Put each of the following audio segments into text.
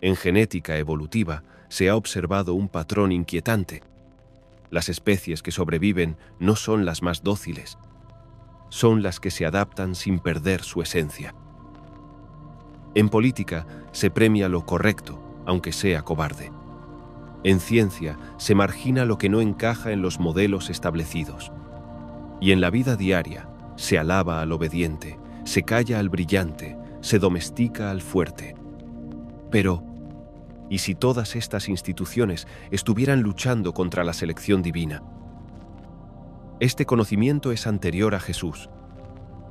En genética evolutiva se ha observado un patrón inquietante. Las especies que sobreviven no son las más dóciles, son las que se adaptan sin perder su esencia. En política se premia lo correcto, aunque sea cobarde. En ciencia se margina lo que no encaja en los modelos establecidos. Y en la vida diaria se alaba al obediente, se calla al brillante, se domestica al fuerte. Pero, ¿y si todas estas instituciones estuvieran luchando contra la selección divina? Este conocimiento es anterior a Jesús,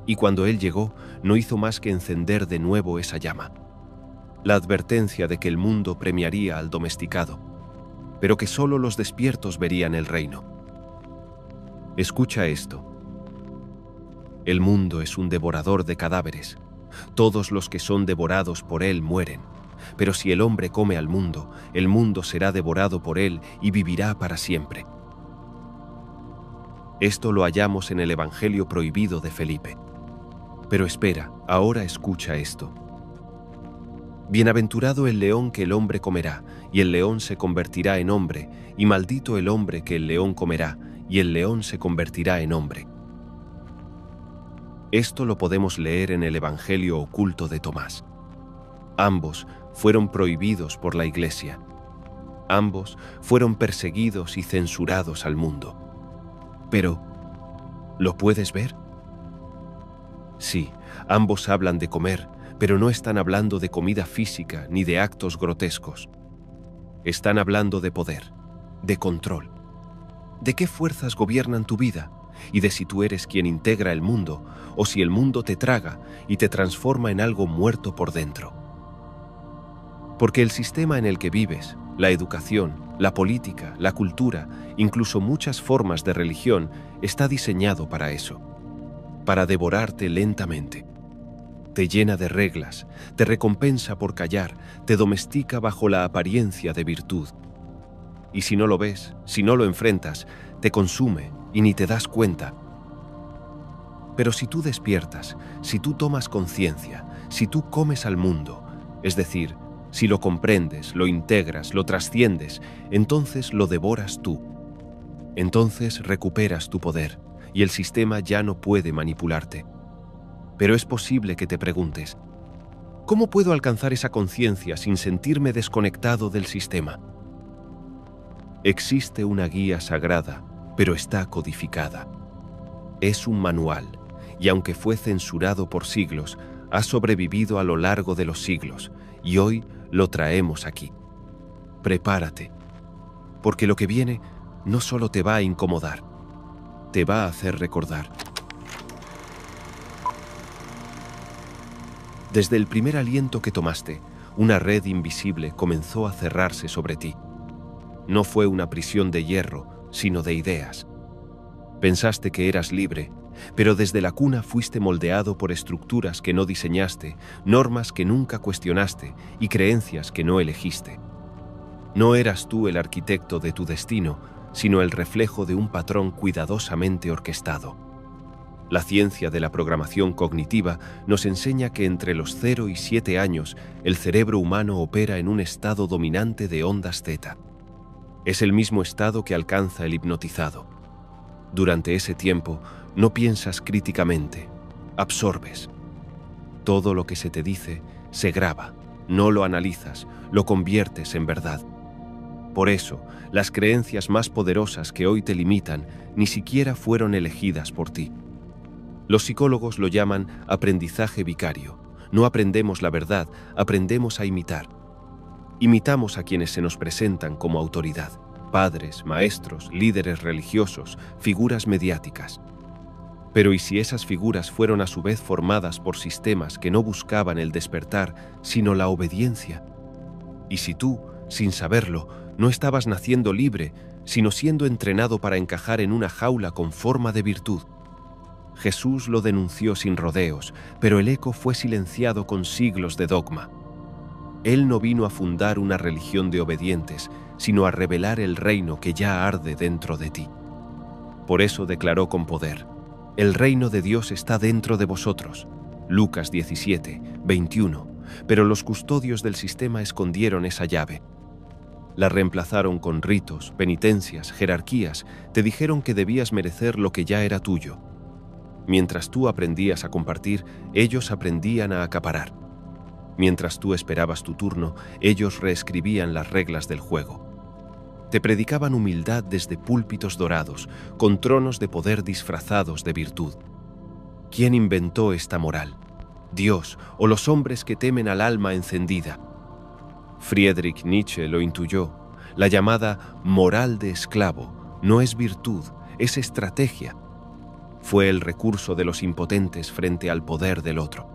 y cuando Él llegó no hizo más que encender de nuevo esa llama. La advertencia de que el mundo premiaría al domesticado, pero que solo los despiertos verían el reino. Escucha esto. El mundo es un devorador de cadáveres. Todos los que son devorados por él mueren. Pero si el hombre come al mundo, el mundo será devorado por él y vivirá para siempre. Esto lo hallamos en el Evangelio prohibido de Felipe. Pero espera, ahora escucha esto. Bienaventurado el león que el hombre comerá, y el león se convertirá en hombre, y maldito el hombre que el león comerá, y el león se convertirá en hombre. Esto lo podemos leer en el Evangelio oculto de Tomás. Ambos fueron prohibidos por la Iglesia. Ambos fueron perseguidos y censurados al mundo. Pero, ¿lo puedes ver? Sí, ambos hablan de comer, pero no están hablando de comida física ni de actos grotescos. Están hablando de poder, de control. ¿De qué fuerzas gobiernan tu vida? Y de si tú eres quien integra el mundo, o si el mundo te traga y te transforma en algo muerto por dentro. Porque el sistema en el que vives, la educación, la política, la cultura, incluso muchas formas de religión, está diseñado para eso, para devorarte lentamente. Te llena de reglas, te recompensa por callar, te domestica bajo la apariencia de virtud. Y si no lo ves, si no lo enfrentas, te consume y ni te das cuenta. Pero si tú despiertas, si tú tomas conciencia, si tú comes al mundo, es decir, si lo comprendes, lo integras, lo trasciendes, entonces lo devoras tú. Entonces recuperas tu poder y el sistema ya no puede manipularte. Pero es posible que te preguntes, ¿cómo puedo alcanzar esa conciencia sin sentirme desconectado del sistema? Existe una guía sagrada, pero está codificada. Es un manual, y aunque fue censurado por siglos, ha sobrevivido a lo largo de los siglos, y hoy lo traemos aquí. Prepárate, porque lo que viene no solo te va a incomodar, te va a hacer recordar. Desde el primer aliento que tomaste, una red invisible comenzó a cerrarse sobre ti. No fue una prisión de hierro, sino de ideas. Pensaste que eras libre, pero desde la cuna fuiste moldeado por estructuras que no diseñaste, normas que nunca cuestionaste y creencias que no elegiste. No eras tú el arquitecto de tu destino, sino el reflejo de un patrón cuidadosamente orquestado. La ciencia de la programación cognitiva nos enseña que entre los 0 y 7 años el cerebro humano opera en un estado dominante de ondas θ. Es el mismo estado que alcanza el hipnotizado. Durante ese tiempo no piensas críticamente, absorbes. Todo lo que se te dice se graba, no lo analizas, lo conviertes en verdad. Por eso, las creencias más poderosas que hoy te limitan ni siquiera fueron elegidas por ti. Los psicólogos lo llaman aprendizaje vicario. No aprendemos la verdad, aprendemos a imitar. Imitamos a quienes se nos presentan como autoridad, padres, maestros, líderes religiosos, figuras mediáticas. Pero ¿y si esas figuras fueron a su vez formadas por sistemas que no buscaban el despertar, sino la obediencia? ¿Y si tú, sin saberlo, no estabas naciendo libre, sino siendo entrenado para encajar en una jaula con forma de virtud? Jesús lo denunció sin rodeos, pero el eco fue silenciado con siglos de dogma. Él no vino a fundar una religión de obedientes, sino a revelar el reino que ya arde dentro de ti. Por eso declaró con poder: el reino de Dios está dentro de vosotros. Lucas 17, 21. pero los custodios del sistema escondieron esa llave. La reemplazaron con ritos, penitencias, jerarquías, te dijeron que debías merecer lo que ya era tuyo. Mientras tú aprendías a compartir, ellos aprendían a acaparar. Mientras tú esperabas tu turno, ellos reescribían las reglas del juego. Te predicaban humildad desde púlpitos dorados, con tronos de poder disfrazados de virtud. ¿Quién inventó esta moral? ¿Dios o los hombres que temen al alma encendida? Friedrich Nietzsche lo intuyó. La llamada moral de esclavo no es virtud, es estrategia. Fue el recurso de los impotentes frente al poder del otro.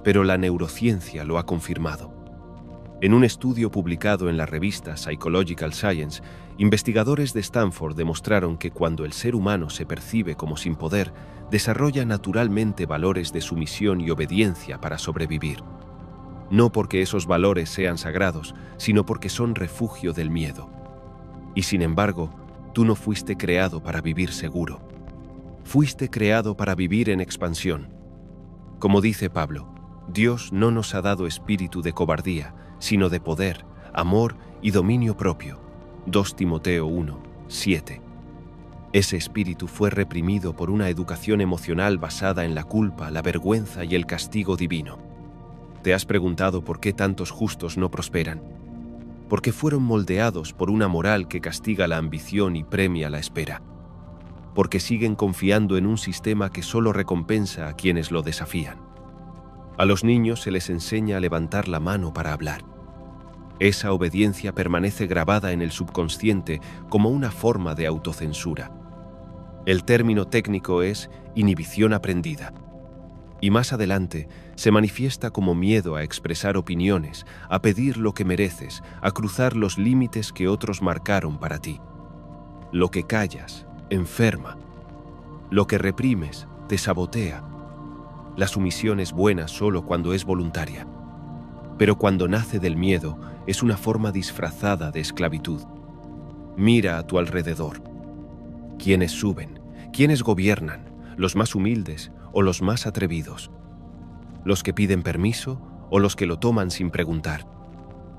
Pero la neurociencia lo ha confirmado. En un estudio publicado en la revista Psychological Science, investigadores de Stanford demostraron que cuando el ser humano se percibe como sin poder, desarrolla naturalmente valores de sumisión y obediencia para sobrevivir. No porque esos valores sean sagrados, sino porque son refugio del miedo. Y sin embargo, tú no fuiste creado para vivir seguro. Fuiste creado para vivir en expansión. Como dice Pablo, Dios no nos ha dado espíritu de cobardía, sino de poder, amor y dominio propio. 2 Timoteo 1, 7. Ese espíritu fue reprimido por una educación emocional basada en la culpa, la vergüenza y el castigo divino. ¿Te has preguntado por qué tantos justos no prosperan? Porque fueron moldeados por una moral que castiga la ambición y premia la espera. Porque siguen confiando en un sistema que solo recompensa a quienes lo desafían. A los niños se les enseña a levantar la mano para hablar. Esa obediencia permanece grabada en el subconsciente como una forma de autocensura. El término técnico es inhibición aprendida. Y más adelante se manifiesta como miedo a expresar opiniones, a pedir lo que mereces, a cruzar los límites que otros marcaron para ti. Lo que callas enferma. Lo que reprimes te sabotea. La sumisión es buena solo cuando es voluntaria. Pero cuando nace del miedo, es una forma disfrazada de esclavitud. Mira a tu alrededor. ¿Quiénes suben? ¿Quiénes gobiernan? ¿Los más humildes o los más atrevidos? ¿Los que piden permiso o los que lo toman sin preguntar?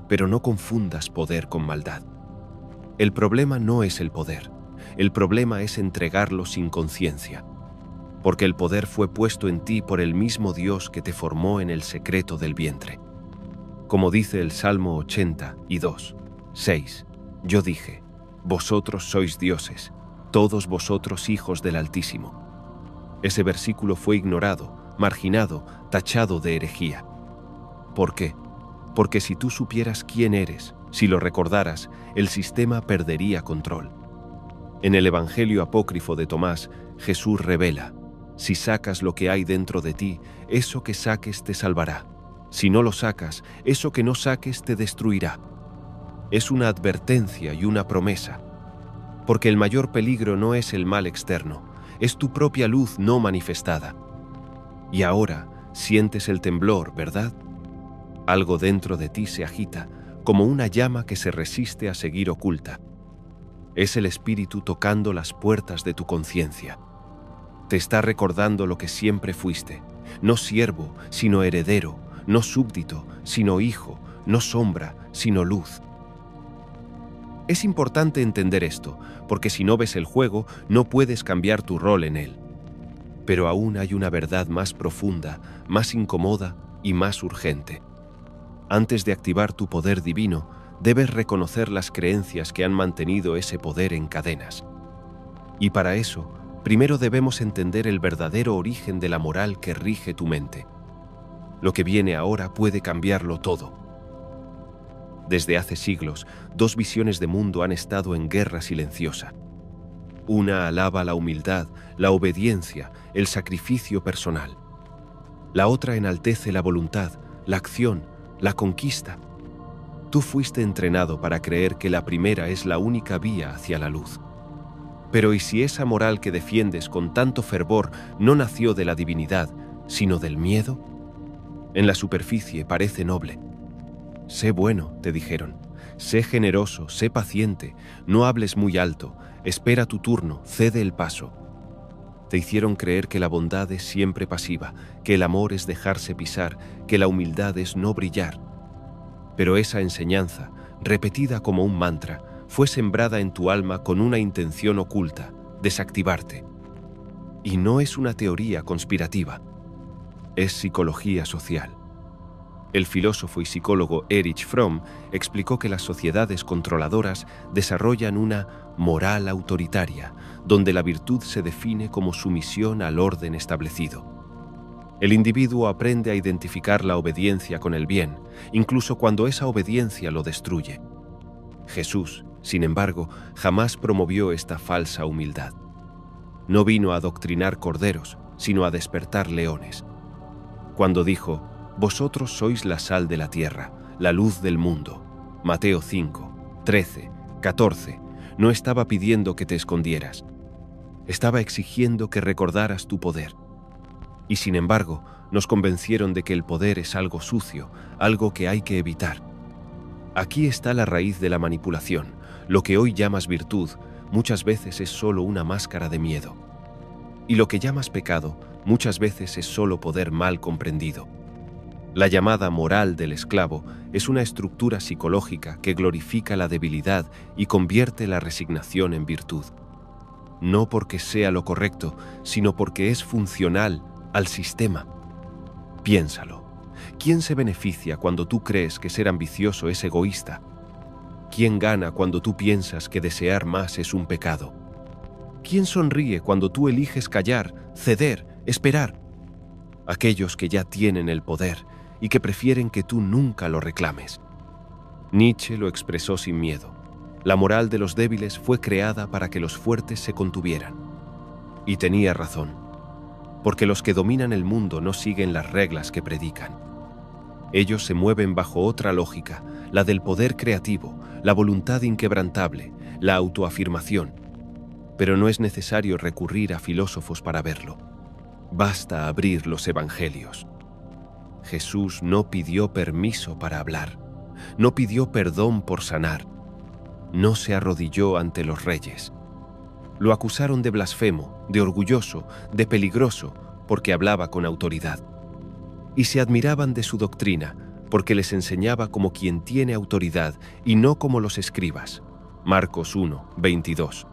Pero no confundas poder con maldad. El problema no es el poder. El problema es entregarlo sin conciencia. Porque el poder fue puesto en ti por el mismo Dios que te formó en el secreto del vientre. Como dice el Salmo 82, 6, yo dije, vosotros sois dioses, todos vosotros hijos del Altísimo. Ese versículo fue ignorado, marginado, tachado de herejía. ¿Por qué? Porque si tú supieras quién eres, si lo recordaras, el sistema perdería control. En el Evangelio apócrifo de Tomás, Jesús revela, si sacas lo que hay dentro de ti, eso que saques te salvará. Si no lo sacas, eso que no saques te destruirá. Es una advertencia y una promesa. Porque el mayor peligro no es el mal externo, es tu propia luz no manifestada. Y ahora sientes el temblor, ¿verdad? Algo dentro de ti se agita, como una llama que se resiste a seguir oculta. Es el espíritu tocando las puertas de tu conciencia. Te está recordando lo que siempre fuiste, no siervo, sino heredero, no súbdito, sino hijo, no sombra, sino luz. Es importante entender esto, porque si no ves el juego, no puedes cambiar tu rol en él. Pero aún hay una verdad más profunda, más incómoda y más urgente. Antes de activar tu poder divino, debes reconocer las creencias que han mantenido ese poder en cadenas. Y para eso, primero debemos entender el verdadero origen de la moral que rige tu mente. Lo que viene ahora puede cambiarlo todo. Desde hace siglos, dos visiones de mundo han estado en guerra silenciosa. Una alaba la humildad, la obediencia, el sacrificio personal. La otra enaltece la voluntad, la acción, la conquista. Tú fuiste entrenado para creer que la primera es la única vía hacia la luz. Pero ¿y si esa moral que defiendes con tanto fervor no nació de la divinidad, sino del miedo? En la superficie parece noble. Sé bueno, te dijeron. Sé generoso, sé paciente, no hables muy alto, espera tu turno, cede el paso. Te hicieron creer que la bondad es siempre pasiva, que el amor es dejarse pisar, que la humildad es no brillar. Pero esa enseñanza, repetida como un mantra, fue sembrada en tu alma con una intención oculta: desactivarte. Y no es una teoría conspirativa, es psicología social. El filósofo y psicólogo Erich Fromm explicó que las sociedades controladoras desarrollan una moral autoritaria, donde la virtud se define como sumisión al orden establecido. El individuo aprende a identificar la obediencia con el bien, incluso cuando esa obediencia lo destruye. Jesús, sin embargo, jamás promovió esta falsa humildad. No vino a adoctrinar corderos, sino a despertar leones. Cuando dijo: «Vosotros sois la sal de la tierra, la luz del mundo», Mateo 5, 13, 14, no estaba pidiendo que te escondieras. Estaba exigiendo que recordaras tu poder. Y sin embargo, nos convencieron de que el poder es algo sucio, algo que hay que evitar. Aquí está la raíz de la manipulación. Lo que hoy llamas virtud, muchas veces es solo una máscara de miedo. Y lo que llamas pecado, muchas veces es solo poder mal comprendido. La llamada moral del esclavo es una estructura psicológica que glorifica la debilidad y convierte la resignación en virtud. No porque sea lo correcto, sino porque es funcional al sistema. Piénsalo. ¿Quién se beneficia cuando tú crees que ser ambicioso es egoísta? ¿Quién gana cuando tú piensas que desear más es un pecado? ¿Quién sonríe cuando tú eliges callar, ceder, esperar? Aquellos que ya tienen el poder y que prefieren que tú nunca lo reclames. Nietzsche lo expresó sin miedo. La moral de los débiles fue creada para que los fuertes se contuvieran. Y tenía razón, porque los que dominan el mundo no siguen las reglas que predican. Ellos se mueven bajo otra lógica, la del poder creativo, la voluntad inquebrantable, la autoafirmación. Pero no es necesario recurrir a filósofos para verlo. Basta abrir los evangelios. Jesús no pidió permiso para hablar, no pidió perdón por sanar, no se arrodilló ante los reyes. Lo acusaron de blasfemo, de orgulloso, de peligroso, porque hablaba con autoridad. Y se admiraban de su doctrina, porque les enseñaba como quien tiene autoridad y no como los escribas. Marcos 1, 22.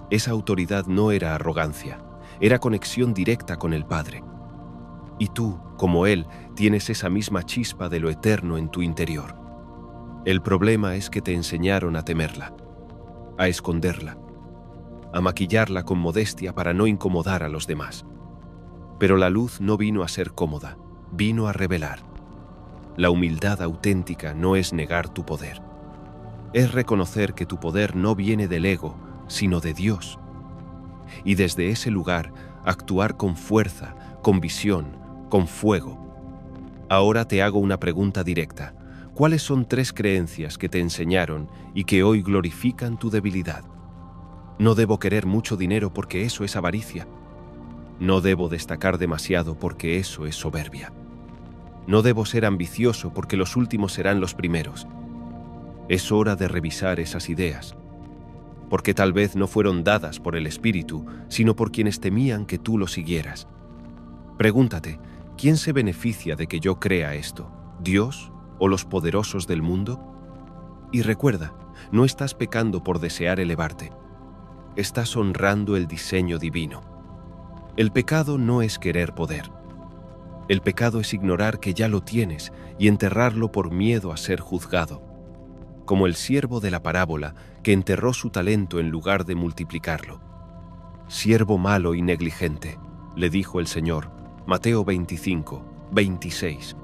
Esa autoridad no era arrogancia, era conexión directa con el Padre. Y tú, como Él, tienes esa misma chispa de lo eterno en tu interior. El problema es que te enseñaron a temerla, a esconderla, a maquillarla con modestia para no incomodar a los demás. Pero la luz no vino a ser cómoda, vino a revelar. La humildad auténtica no es negar tu poder. Es reconocer que tu poder no viene del ego, sino de Dios. Y desde ese lugar, actuar con fuerza, con visión, con fuego. Ahora te hago una pregunta directa. ¿Cuáles son 3 creencias que te enseñaron y que hoy glorifican tu debilidad? No debo querer mucho dinero porque eso es avaricia. No debo destacar demasiado porque eso es soberbia. No debo ser ambicioso porque los últimos serán los primeros. Es hora de revisar esas ideas, porque tal vez no fueron dadas por el Espíritu, sino por quienes temían que tú lo siguieras. Pregúntate, ¿quién se beneficia de que yo crea esto? ¿Dios o los poderosos del mundo? Y recuerda, no estás pecando por desear elevarte. Estás honrando el diseño divino. El pecado no es querer poder. El pecado es ignorar que ya lo tienes y enterrarlo por miedo a ser juzgado. Como el siervo de la parábola que enterró su talento en lugar de multiplicarlo. Siervo malo y negligente, le dijo el Señor, Mateo 25, 26.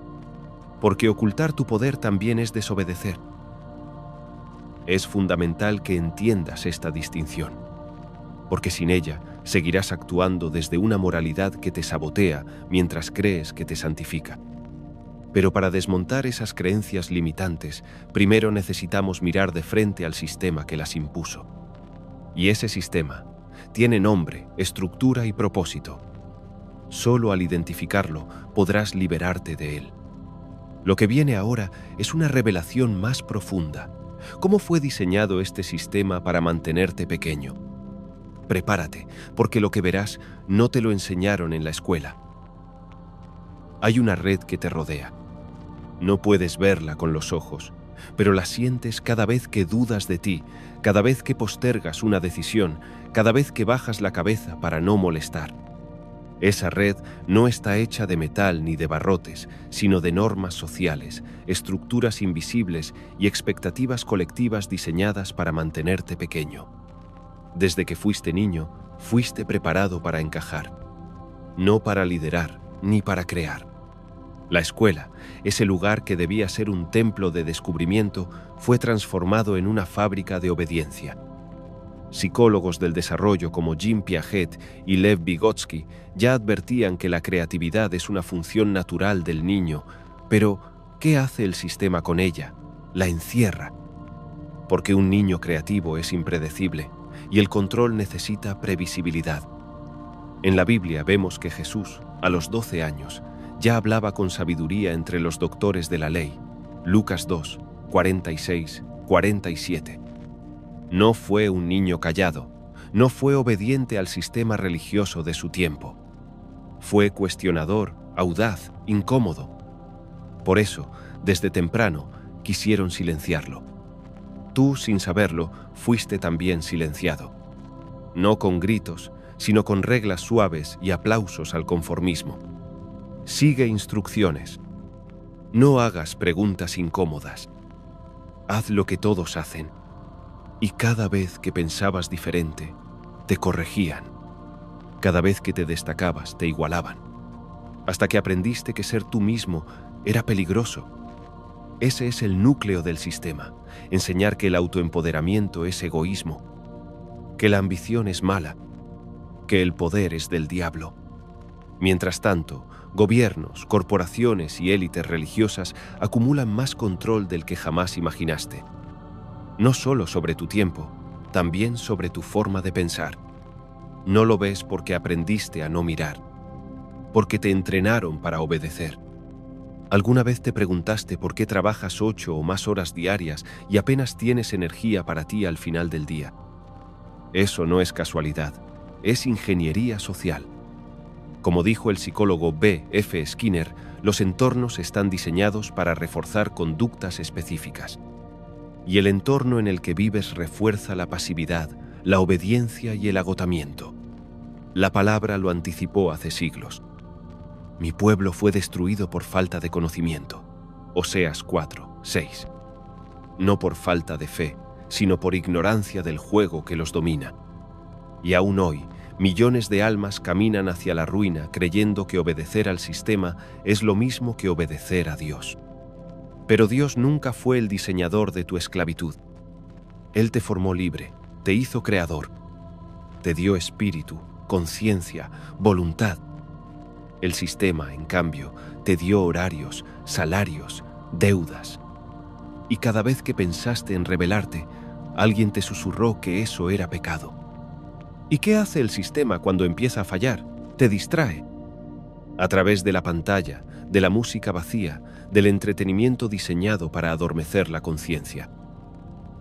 Porque ocultar tu poder también es desobedecer. Es fundamental que entiendas esta distinción, porque sin ella seguirás actuando desde una moralidad que te sabotea mientras crees que te santifica. Pero para desmontar esas creencias limitantes, primero necesitamos mirar de frente al sistema que las impuso. Y ese sistema tiene nombre, estructura y propósito. Solo al identificarlo podrás liberarte de él. Lo que viene ahora es una revelación más profunda. ¿Cómo fue diseñado este sistema para mantenerte pequeño? Prepárate, porque lo que verás no te lo enseñaron en la escuela. Hay una red que te rodea. No puedes verla con los ojos, pero la sientes cada vez que dudas de ti, cada vez que postergas una decisión, cada vez que bajas la cabeza para no molestar. Esa red no está hecha de metal ni de barrotes, sino de normas sociales, estructuras invisibles y expectativas colectivas diseñadas para mantenerte pequeño. Desde que fuiste niño, fuiste preparado para encajar, no para liderar ni para crear. La escuela, ese lugar que debía ser un templo de descubrimiento, fue transformado en una fábrica de obediencia. Psicólogos del desarrollo como Jean Piaget y Lev Vygotsky ya advertían que la creatividad es una función natural del niño, pero ¿qué hace el sistema con ella? La encierra. Porque un niño creativo es impredecible y el control necesita previsibilidad. En la Biblia vemos que Jesús, a los 12 años, ya hablaba con sabiduría entre los doctores de la ley. Lucas 2, 46, 47. No fue un niño callado, no fue obediente al sistema religioso de su tiempo. Fue cuestionador, audaz, incómodo. Por eso, desde temprano, quisieron silenciarlo. Tú, sin saberlo, fuiste también silenciado. No con gritos, sino con reglas suaves y aplausos al conformismo. Sigue instrucciones. No hagas preguntas incómodas. Haz lo que todos hacen. Y cada vez que pensabas diferente, te corregían. Cada vez que te destacabas, te igualaban. Hasta que aprendiste que ser tú mismo era peligroso. Ese es el núcleo del sistema, enseñar que el autoempoderamiento es egoísmo, que la ambición es mala, que el poder es del diablo. Mientras tanto, gobiernos, corporaciones y élites religiosas acumulan más control del que jamás imaginaste. No solo sobre tu tiempo, también sobre tu forma de pensar. No lo ves porque aprendiste a no mirar, porque te entrenaron para obedecer. ¿Alguna vez te preguntaste por qué trabajas 8 o más horas diarias y apenas tienes energía para ti al final del día? Eso no es casualidad, es ingeniería social. Como dijo el psicólogo B. F. Skinner, los entornos están diseñados para reforzar conductas específicas. Y el entorno en el que vives refuerza la pasividad, la obediencia y el agotamiento. La palabra lo anticipó hace siglos. Mi pueblo fue destruido por falta de conocimiento. Oseas 4, 6. No por falta de fe, sino por ignorancia del juego que los domina. Y aún hoy, millones de almas caminan hacia la ruina creyendo que obedecer al sistema es lo mismo que obedecer a Dios. Pero Dios nunca fue el diseñador de tu esclavitud. Él te formó libre, te hizo creador, te dio espíritu, conciencia, voluntad. El sistema, en cambio, te dio horarios, salarios, deudas. Y cada vez que pensaste en rebelarte, alguien te susurró que eso era pecado. ¿Y qué hace el sistema cuando empieza a fallar? Te distrae. A través de la pantalla, de la música vacía, del entretenimiento diseñado para adormecer la conciencia.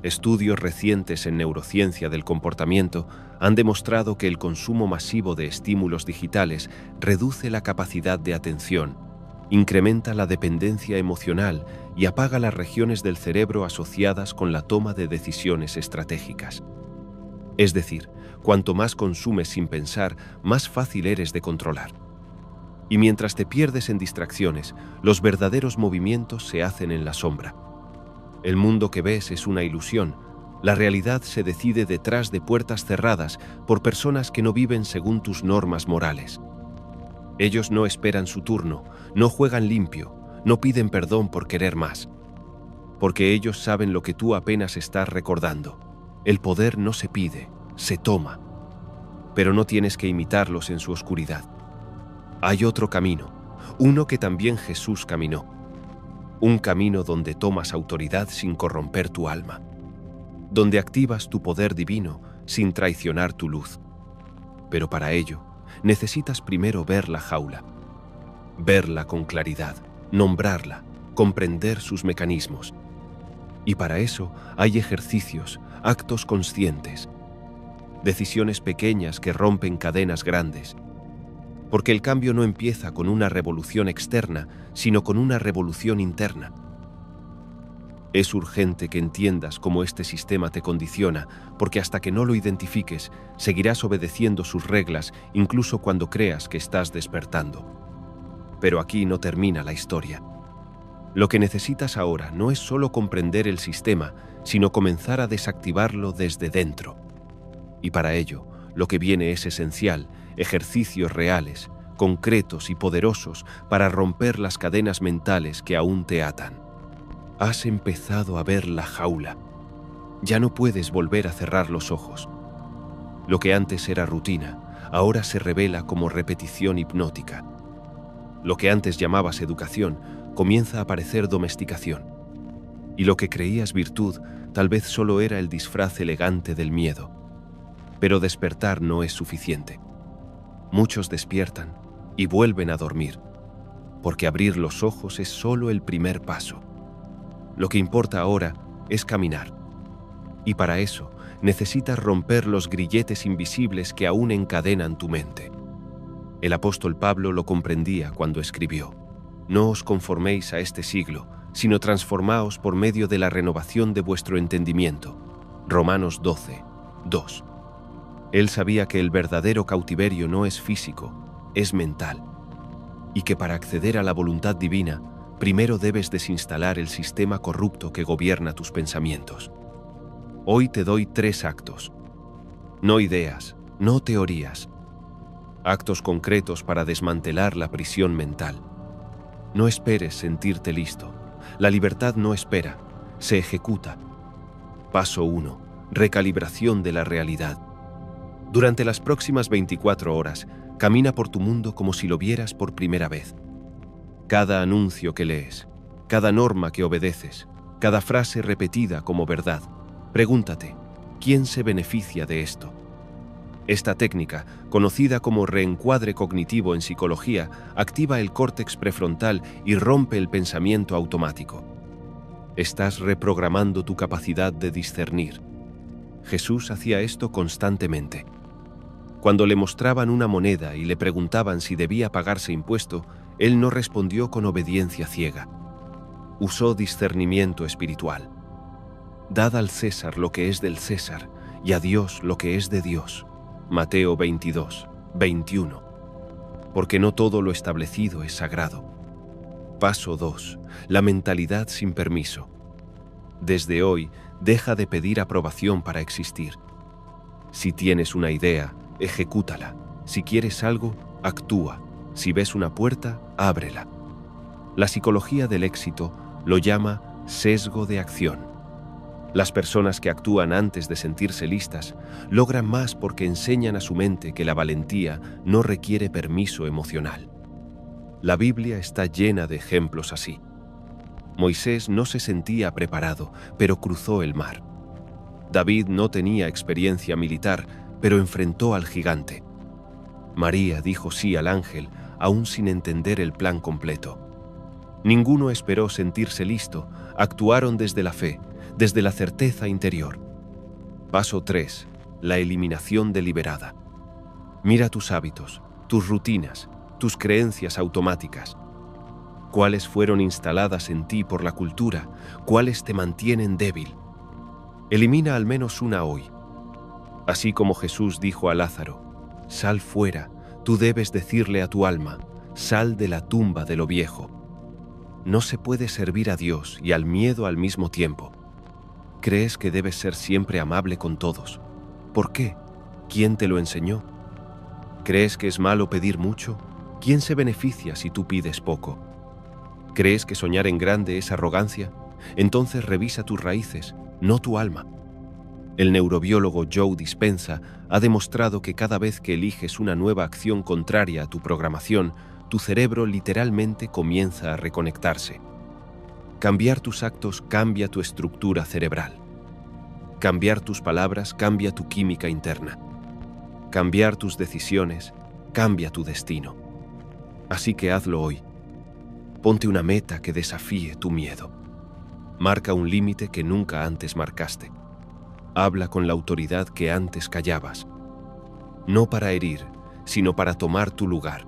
Estudios recientes en neurociencia del comportamiento han demostrado que el consumo masivo de estímulos digitales reduce la capacidad de atención, incrementa la dependencia emocional y apaga las regiones del cerebro asociadas con la toma de decisiones estratégicas. Es decir, cuanto más consumes sin pensar, más fácil eres de controlar. Y mientras te pierdes en distracciones, los verdaderos movimientos se hacen en la sombra. El mundo que ves es una ilusión. La realidad se decide detrás de puertas cerradas por personas que no viven según tus normas morales. Ellos no esperan su turno, no juegan limpio, no piden perdón por querer más. Porque ellos saben lo que tú apenas estás recordando. El poder no se pide, se toma. Pero no tienes que imitarlos en su oscuridad. Hay otro camino, uno que también Jesús caminó. Un camino donde tomas autoridad sin corromper tu alma, donde activas tu poder divino sin traicionar tu luz. Pero para ello, necesitas primero ver la jaula, verla con claridad, nombrarla, comprender sus mecanismos. Y para eso hay ejercicios, actos conscientes. decisiones pequeñas que rompen cadenas grandes. Porque el cambio no empieza con una revolución externa, sino con una revolución interna. Es urgente que entiendas cómo este sistema te condiciona, porque hasta que no lo identifiques, seguirás obedeciendo sus reglas incluso cuando creas que estás despertando. Pero aquí no termina la historia. Lo que necesitas ahora no es solo comprender el sistema, sino comenzar a desactivarlo desde dentro. Y para ello, lo que viene es esencial: ejercicios reales, concretos y poderosos para romper las cadenas mentales que aún te atan. Has empezado a ver la jaula. Ya no puedes volver a cerrar los ojos. Lo que antes era rutina, ahora se revela como repetición hipnótica. Lo que antes llamabas educación, comienza a parecer domesticación. Y lo que creías virtud, tal vez solo era el disfraz elegante del miedo. Pero despertar no es suficiente. Muchos despiertan y vuelven a dormir, porque abrir los ojos es solo el primer paso. Lo que importa ahora es caminar. Y para eso necesitas romper los grilletes invisibles que aún encadenan tu mente. El apóstol Pablo lo comprendía cuando escribió: «No os conforméis a este siglo, sino transformaos por medio de la renovación de vuestro entendimiento». Romanos 12, 2. Él sabía que el verdadero cautiverio no es físico, es mental. Y que para acceder a la voluntad divina, primero debes desinstalar el sistema corrupto que gobierna tus pensamientos. Hoy te doy 3 actos. No ideas, no teorías. Actos concretos para desmantelar la prisión mental. No esperes sentirte listo. La libertad no espera, se ejecuta. Paso 1. Recalibración de la realidad. Durante las próximas 24 horas, camina por tu mundo como si lo vieras por primera vez. Cada anuncio que lees, cada norma que obedeces, cada frase repetida como verdad, pregúntate: ¿quién se beneficia de esto? Esta técnica, conocida como reencuadre cognitivo en psicología, activa el córtex prefrontal y rompe el pensamiento automático. Estás reprogramando tu capacidad de discernir. Jesús hacía esto constantemente. Cuando le mostraban una moneda y le preguntaban si debía pagarse impuesto, él no respondió con obediencia ciega. Usó discernimiento espiritual. Dad al César lo que es del César y a Dios lo que es de Dios. Mateo 22, 21. Porque no todo lo establecido es sagrado. Paso 2. La mentalidad sin permiso. Desde hoy, deja de pedir aprobación para existir. Si tienes una idea, ejecútala. Si quieres algo, actúa. Si ves una puerta, ábrela. La psicología del éxito lo llama sesgo de acción. Las personas que actúan antes de sentirse listas logran más porque enseñan a su mente que la valentía no requiere permiso emocional. La Biblia está llena de ejemplos así. Moisés no se sentía preparado, pero cruzó el mar. David no tenía experiencia militar, pero enfrentó al gigante. María dijo sí al ángel, aún sin entender el plan completo. Ninguno esperó sentirse listo, actuaron desde la fe, desde la certeza interior. Paso 3. La eliminación deliberada. Mira tus hábitos, tus rutinas, tus creencias automáticas. ¿Cuáles fueron instaladas en ti por la cultura? ¿Cuáles te mantienen débil? Elimina al menos una hoy. Así como Jesús dijo a Lázaro: «Sal fuera», tú debes decirle a tu alma: «Sal de la tumba de lo viejo». No se puede servir a Dios y al miedo al mismo tiempo. ¿Crees que debes ser siempre amable con todos? ¿Por qué? ¿Quién te lo enseñó? ¿Crees que es malo pedir mucho? ¿Quién se beneficia si tú pides poco? ¿Crees que soñar en grande es arrogancia? Entonces revisa tus raíces, no tu alma. El neurobiólogo Joe Dispenza ha demostrado que cada vez que eliges una nueva acción contraria a tu programación, tu cerebro literalmente comienza a reconectarse. Cambiar tus actos cambia tu estructura cerebral. Cambiar tus palabras cambia tu química interna. Cambiar tus decisiones cambia tu destino. Así que hazlo hoy. Ponte una meta que desafíe tu miedo. Marca un límite que nunca antes marcaste. Habla con la autoridad que antes callabas. no para herir, sino para tomar tu lugar.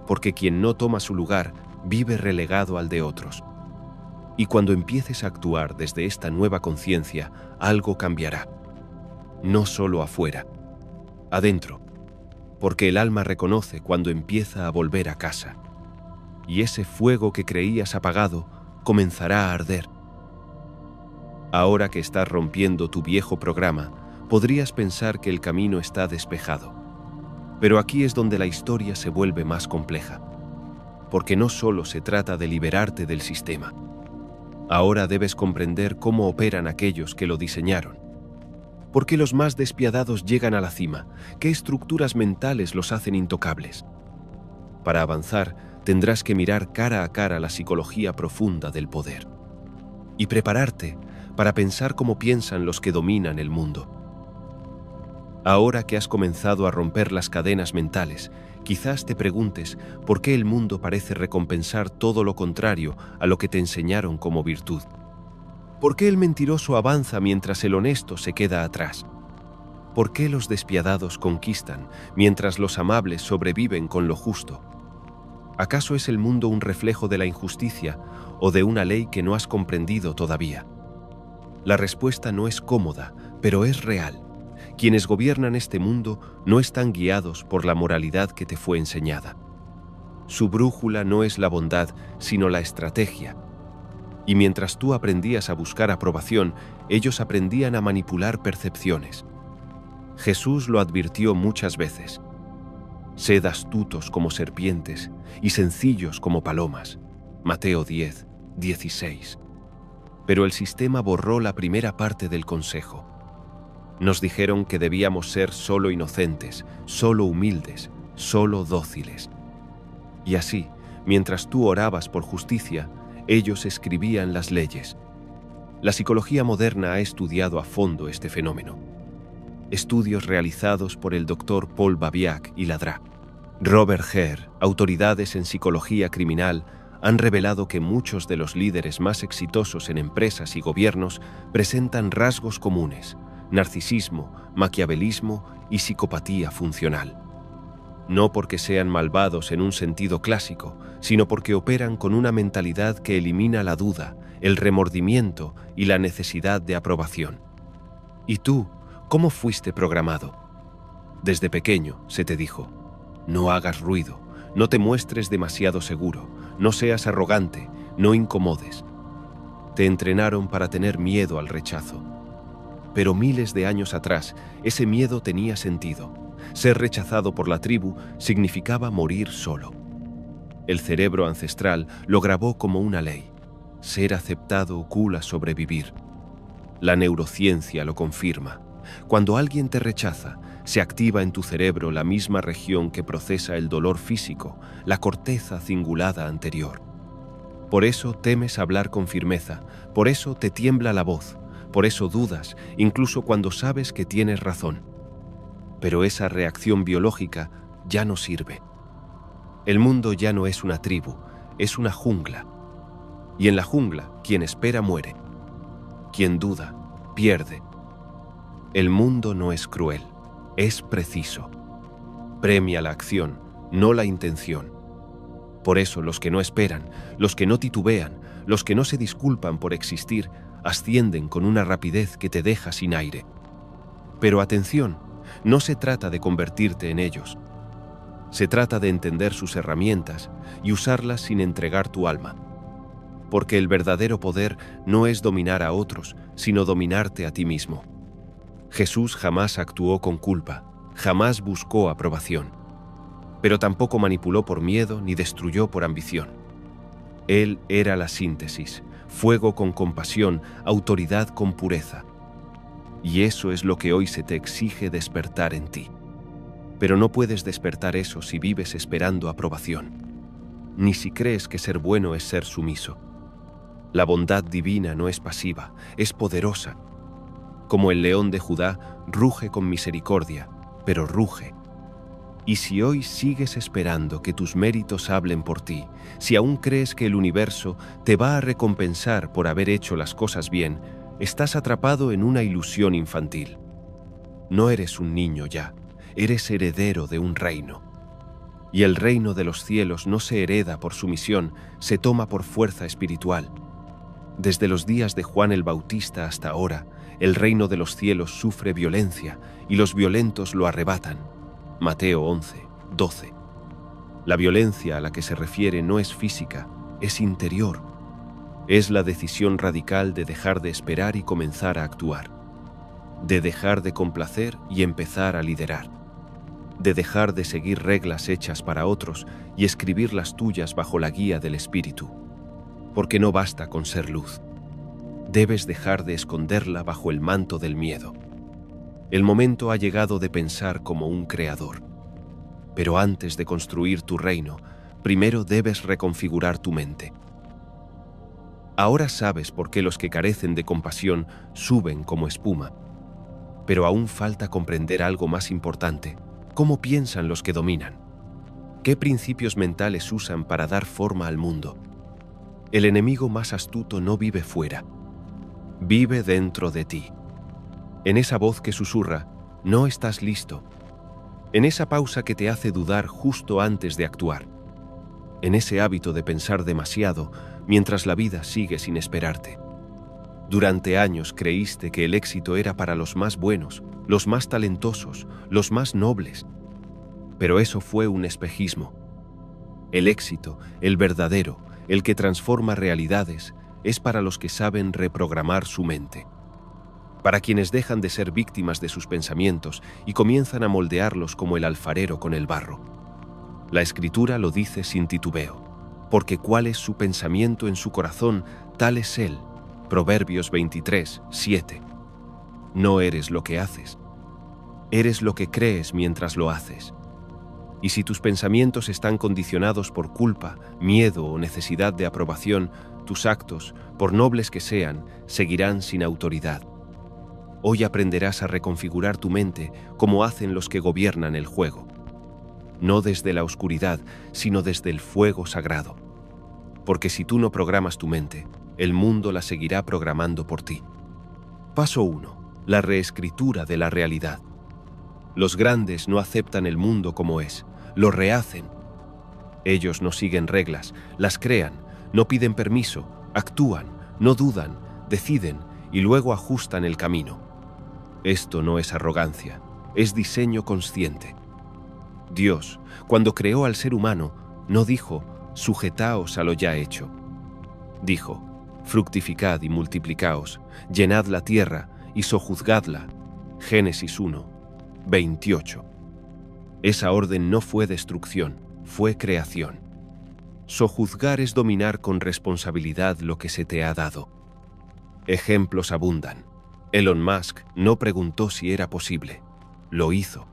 Porque quien no toma su lugar vive relegado al de otros. Y cuando empieces a actuar desde esta nueva conciencia, algo cambiará. No solo afuera, adentro. Porque el alma reconoce cuando empieza a volver a casa. Y ese fuego que creías apagado comenzará a arder. Ahora que estás rompiendo tu viejo programa, podrías pensar que el camino está despejado. Pero aquí es donde la historia se vuelve más compleja. Porque no solo se trata de liberarte del sistema. Ahora debes comprender cómo operan aquellos que lo diseñaron. ¿Por qué los más despiadados llegan a la cima? ¿Qué estructuras mentales los hacen intocables? Para avanzar, tendrás que mirar cara a cara la psicología profunda del poder. Y prepararte para pensar como piensan los que dominan el mundo. Ahora que has comenzado a romper las cadenas mentales, quizás te preguntes por qué el mundo parece recompensar todo lo contrario a lo que te enseñaron como virtud. ¿Por qué el mentiroso avanza mientras el honesto se queda atrás? ¿Por qué los despiadados conquistan mientras los amables sobreviven con lo justo? ¿Acaso es el mundo un reflejo de la injusticia o de una ley que no has comprendido todavía? La respuesta no es cómoda, pero es real. Quienes gobiernan este mundo no están guiados por la moralidad que te fue enseñada. Su brújula no es la bondad, sino la estrategia. Y mientras tú aprendías a buscar aprobación, ellos aprendían a manipular percepciones. Jesús lo advirtió muchas veces. Sed astutos como serpientes y sencillos como palomas. Mateo 10, 16. Pero el sistema borró la primera parte del consejo. Nos dijeron que debíamos ser solo inocentes, solo humildes, solo dóciles. Y así, mientras tú orabas por justicia, ellos escribían las leyes. La psicología moderna ha estudiado a fondo este fenómeno. Estudios realizados por el Dr. Paul Babiak y Ladrá, Robert Hare, autoridades en psicología criminal, han revelado que muchos de los líderes más exitosos en empresas y gobiernos presentan rasgos comunes: narcisismo, maquiavelismo y psicopatía funcional. No porque sean malvados en un sentido clásico, sino porque operan con una mentalidad que elimina la duda, el remordimiento y la necesidad de aprobación. ¿Y tú, cómo fuiste programado? Desde pequeño se te dijo: no hagas ruido, no te muestres demasiado seguro, no seas arrogante, no incomodes. Te entrenaron para tener miedo al rechazo. Pero miles de años atrás, ese miedo tenía sentido. Ser rechazado por la tribu significaba morir solo. El cerebro ancestral lo grabó como una ley. Ser aceptado ocula sobrevivir. La neurociencia lo confirma. Cuando alguien te rechaza, se activa en tu cerebro la misma región que procesa el dolor físico, la corteza cingulada anterior. Por eso temes hablar con firmeza, por eso te tiembla la voz, por eso dudas, incluso cuando sabes que tienes razón. Pero esa reacción biológica ya no sirve. El mundo ya no es una tribu, es una jungla. Y en la jungla, quien espera muere. Quien duda, pierde. El mundo no es cruel, es preciso. Premia la acción, no la intención. Por eso los que no esperan, los que no titubean, los que no se disculpan por existir, ascienden con una rapidez que te deja sin aire. Pero atención, no se trata de convertirte en ellos. Se trata de entender sus herramientas y usarlas sin entregar tu alma. Porque el verdadero poder no es dominar a otros, sino dominarte a ti mismo. Jesús jamás actuó con culpa, jamás buscó aprobación. Pero tampoco manipuló por miedo ni destruyó por ambición. Él era la síntesis, fuego con compasión, autoridad con pureza. Y eso es lo que hoy se te exige despertar en ti. Pero no puedes despertar eso si vives esperando aprobación, ni si crees que ser bueno es ser sumiso. La bondad divina no es pasiva, es poderosa. Como el león de Judá, ruge con misericordia, pero ruge. Y si hoy sigues esperando que tus méritos hablen por ti, si aún crees que el universo te va a recompensar por haber hecho las cosas bien, estás atrapado en una ilusión infantil. No eres un niño ya, eres heredero de un reino. Y el reino de los cielos no se hereda por sumisión, se toma por fuerza espiritual. Desde los días de Juan el Bautista hasta ahora, el reino de los cielos sufre violencia y los violentos lo arrebatan. Mateo 11, 12. La violencia a la que se refiere no es física, es interior. Es la decisión radical de dejar de esperar y comenzar a actuar. De dejar de complacer y empezar a liderar. De dejar de seguir reglas hechas para otros y escribir las tuyas bajo la guía del Espíritu. Porque no basta con ser luz. Debes dejar de esconderla bajo el manto del miedo. El momento ha llegado de pensar como un creador. Pero antes de construir tu reino, primero debes reconfigurar tu mente. Ahora sabes por qué los que carecen de compasión suben como espuma. Pero aún falta comprender algo más importante. ¿Cómo piensan los que dominan? ¿Qué principios mentales usan para dar forma al mundo? El enemigo más astuto no vive fuera. Vive dentro de ti. En esa voz que susurra, no estás listo. En esa pausa que te hace dudar justo antes de actuar. En ese hábito de pensar demasiado mientras la vida sigue sin esperarte. Durante años creíste que el éxito era para los más buenos, los más talentosos, los más nobles. Pero eso fue un espejismo. El éxito, el verdadero, el que transforma realidades, es para los que saben reprogramar su mente. Para quienes dejan de ser víctimas de sus pensamientos y comienzan a moldearlos como el alfarero con el barro. La Escritura lo dice sin titubeo, porque cuál es su pensamiento en su corazón, tal es él. Proverbios 23, 7. No eres lo que haces. Eres lo que crees mientras lo haces. Y si tus pensamientos están condicionados por culpa, miedo o necesidad de aprobación, tus actos, por nobles que sean, seguirán sin autoridad. Hoy aprenderás a reconfigurar tu mente como hacen los que gobiernan el juego. No desde la oscuridad, sino desde el fuego sagrado. Porque si tú no programas tu mente, el mundo la seguirá programando por ti. Paso 1. La reescritura de la realidad. Los grandes no aceptan el mundo como es, lo rehacen. Ellos no siguen reglas, las crean, no piden permiso, actúan, no dudan, deciden y luego ajustan el camino. Esto no es arrogancia, es diseño consciente. Dios, cuando creó al ser humano, no dijo, sujetaos a lo ya hecho. Dijo, fructificad y multiplicaos, llenad la tierra y sojuzgadla. Génesis 1, 28. Esa orden no fue destrucción, fue creación. Sojuzgar es dominar con responsabilidad lo que se te ha dado. Ejemplos abundan. Elon Musk no preguntó si era posible, lo hizo.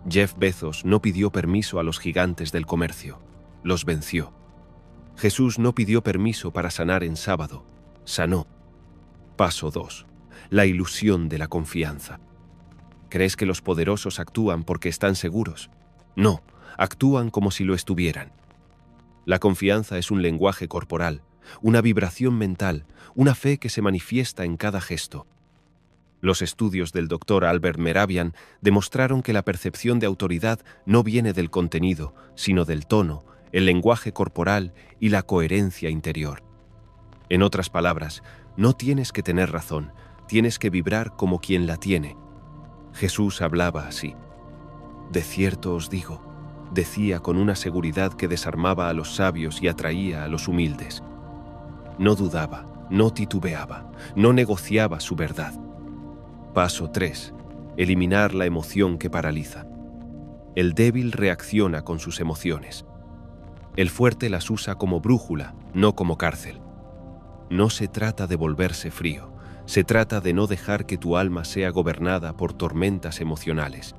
Jeff Bezos no pidió permiso a los gigantes del comercio, los venció. Jesús no pidió permiso para sanar en sábado, sanó. Paso 2. La ilusión de la confianza. ¿Crees que los poderosos actúan porque están seguros? No, actúan como si lo estuvieran. La confianza es un lenguaje corporal, una vibración mental, una fe que se manifiesta en cada gesto. Los estudios del Dr. Albert Mehrabian demostraron que la percepción de autoridad no viene del contenido, sino del tono, el lenguaje corporal y la coherencia interior. En otras palabras, no tienes que tener razón, tienes que vibrar como quien la tiene. Jesús hablaba así. De cierto os digo, decía con una seguridad que desarmaba a los sabios y atraía a los humildes. No dudaba, no titubeaba, no negociaba su verdad. Paso 3. Eliminar la emoción que paraliza. El débil reacciona con sus emociones. El fuerte las usa como brújula, no como cárcel. No se trata de volverse frío, se trata de no dejar que tu alma sea gobernada por tormentas emocionales.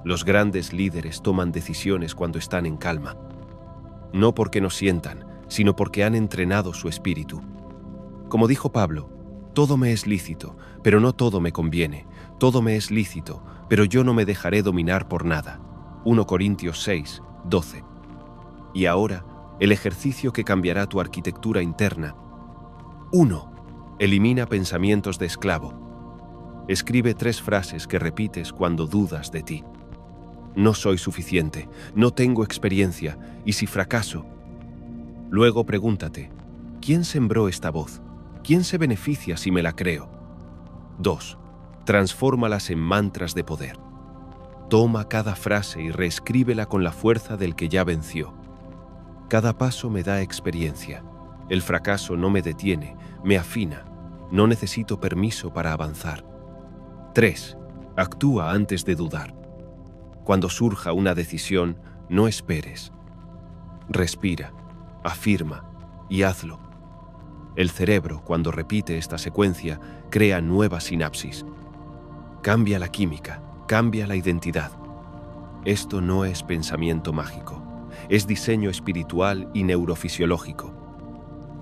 Los grandes líderes toman decisiones cuando están en calma. No porque no sientan, sino porque han entrenado su espíritu. Como dijo Pablo, todo me es lícito, pero no todo me conviene. Todo me es lícito, pero yo no me dejaré dominar por nada. 1 Corintios 6, 12. Y ahora, el ejercicio que cambiará tu arquitectura interna. 1. Elimina pensamientos de esclavo. Escribe 3 frases que repites cuando dudas de ti. no soy suficiente, no tengo experiencia, y si fracaso. Luego pregúntate, ¿quién sembró esta voz? ¿Quién se beneficia si me la creo? 2. Transfórmalas en mantras de poder. Toma cada frase y reescríbela con la fuerza del que ya venció. Cada paso me da experiencia. El fracaso no me detiene, me afina. No necesito permiso para avanzar. 3. Actúa antes de dudar. Cuando surja una decisión, no esperes. Respira, afirma y hazlo. El cerebro, cuando repite esta secuencia, crea nuevas sinapsis. Cambia la química, cambia la identidad. Esto no es pensamiento mágico, es diseño espiritual y neurofisiológico.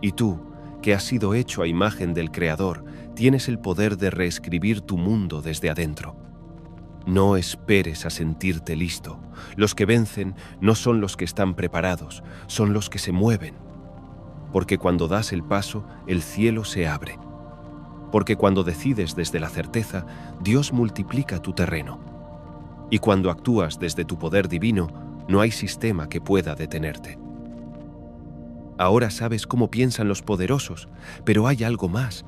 Y tú, que has sido hecho a imagen del Creador, tienes el poder de reescribir tu mundo desde adentro. No esperes a sentirte listo. Los que vencen no son los que están preparados, son los que se mueven. Porque cuando das el paso, el cielo se abre. Porque cuando decides desde la certeza, Dios multiplica tu terreno. Y cuando actúas desde tu poder divino, no hay sistema que pueda detenerte. Ahora sabes cómo piensan los poderosos, pero hay algo más.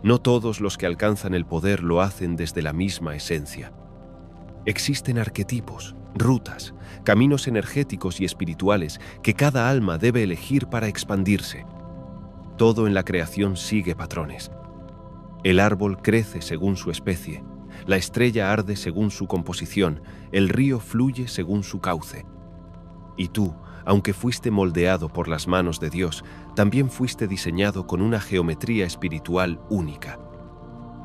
No todos los que alcanzan el poder lo hacen desde la misma esencia. Existen arquetipos, rutas, caminos energéticos y espirituales que cada alma debe elegir para expandirse. Todo en la creación sigue patrones. El árbol crece según su especie, la estrella arde según su composición, el río fluye según su cauce. Y tú, aunque fuiste moldeado por las manos de Dios, también fuiste diseñado con una geometría espiritual única.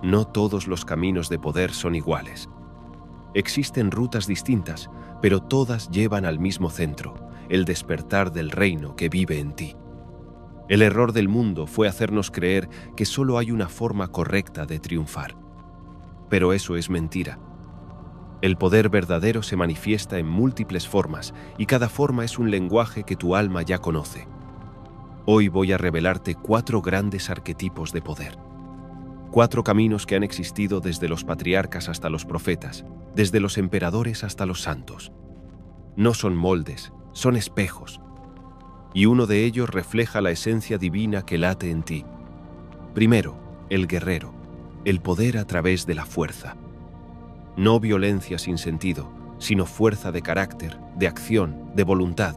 No todos los caminos de poder son iguales. Existen rutas distintas, pero todas llevan al mismo centro, el despertar del reino que vive en ti. El error del mundo fue hacernos creer que solo hay una forma correcta de triunfar. Pero eso es mentira. El poder verdadero se manifiesta en múltiples formas y cada forma es un lenguaje que tu alma ya conoce. Hoy voy a revelarte 4 grandes arquetipos de poder. 4 caminos que han existido desde los patriarcas hasta los profetas, desde los emperadores hasta los santos. No son moldes, son espejos. Y uno de ellos refleja la esencia divina que late en ti. Primero, el guerrero, el poder a través de la fuerza. No violencia sin sentido, sino fuerza de carácter, de acción, de voluntad.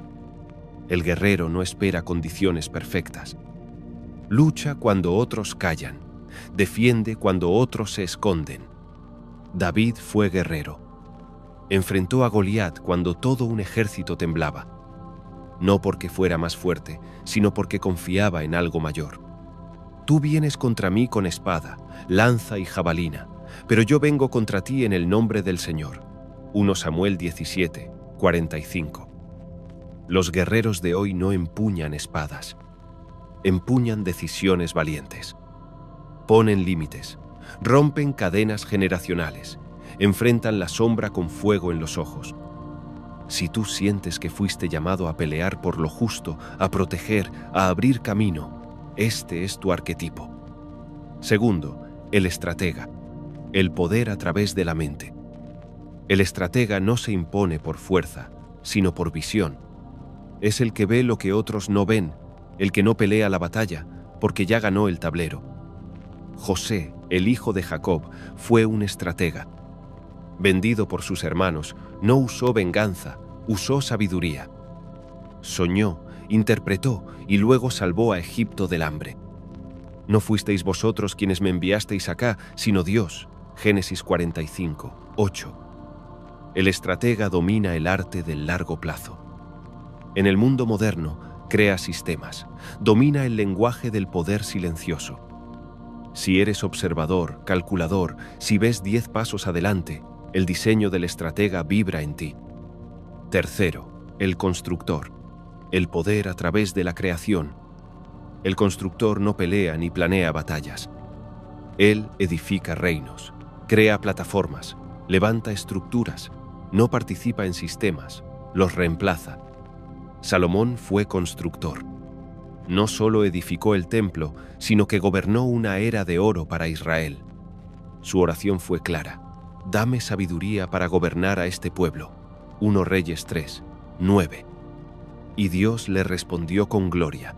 El guerrero no espera condiciones perfectas. Lucha cuando otros callan. Defiende cuando otros se esconden. David fue guerrero. Enfrentó a Goliat cuando todo un ejército temblaba. No porque fuera más fuerte, sino porque confiaba en algo mayor. Tú vienes contra mí con espada, lanza y jabalina, pero yo vengo contra ti en el nombre del Señor. 1 Samuel 17, 45. Los guerreros de hoy no empuñan espadas, empuñan decisiones valientes. Ponen límites, rompen cadenas generacionales, enfrentan la sombra con fuego en los ojos. Si tú sientes que fuiste llamado a pelear por lo justo, a proteger, a abrir camino, este es tu arquetipo. Segundo, el estratega, el poder a través de la mente. El estratega no se impone por fuerza, sino por visión. Es el que ve lo que otros no ven, el que no pelea la batalla, porque ya ganó el tablero. José, el hijo de Jacob, fue un estratega. Vendido por sus hermanos, no usó venganza, usó sabiduría. Soñó, interpretó y luego salvó a Egipto del hambre. No fuisteis vosotros quienes me enviasteis acá, sino Dios. Génesis 45, 8. El estratega domina el arte del largo plazo. En el mundo moderno, crea sistemas, domina el lenguaje del poder silencioso. Si eres observador, calculador, si ves 10 pasos adelante, el diseño del estratega vibra en ti. Tercero, el constructor, el poder a través de la creación. El constructor no pelea ni planea batallas. Él edifica reinos, crea plataformas, levanta estructuras, no participa en sistemas, los reemplaza. Salomón fue constructor. No solo edificó el templo, sino que gobernó una era de oro para Israel. Su oración fue clara: dame sabiduría para gobernar a este pueblo. 1 Reyes 3, 9. Y Dios le respondió con gloria.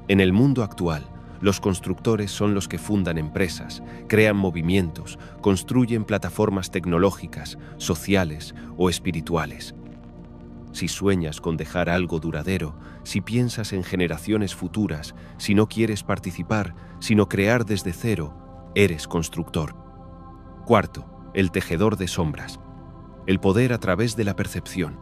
En el mundo actual, los constructores son los que fundan empresas, crean movimientos, construyen plataformas tecnológicas, sociales o espirituales. Si sueñas con dejar algo duradero, si piensas en generaciones futuras, si no quieres participar, sino crear desde cero, eres constructor. Cuarto, el tejedor de sombras. El poder a través de la percepción.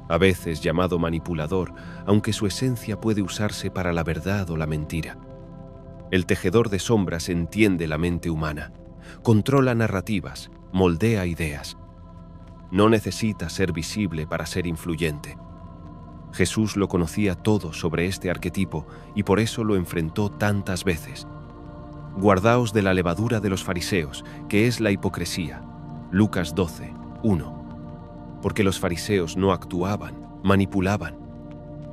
A veces llamado manipulador, aunque su esencia puede usarse para la verdad o la mentira. El tejedor de sombras entiende la mente humana, controla narrativas, moldea ideas. No necesita ser visible para ser influyente. Jesús lo conocía todo sobre este arquetipo y por eso lo enfrentó tantas veces. Guardaos de la levadura de los fariseos, que es la hipocresía. Lucas 12, 1. Porque los fariseos no actuaban, manipulaban.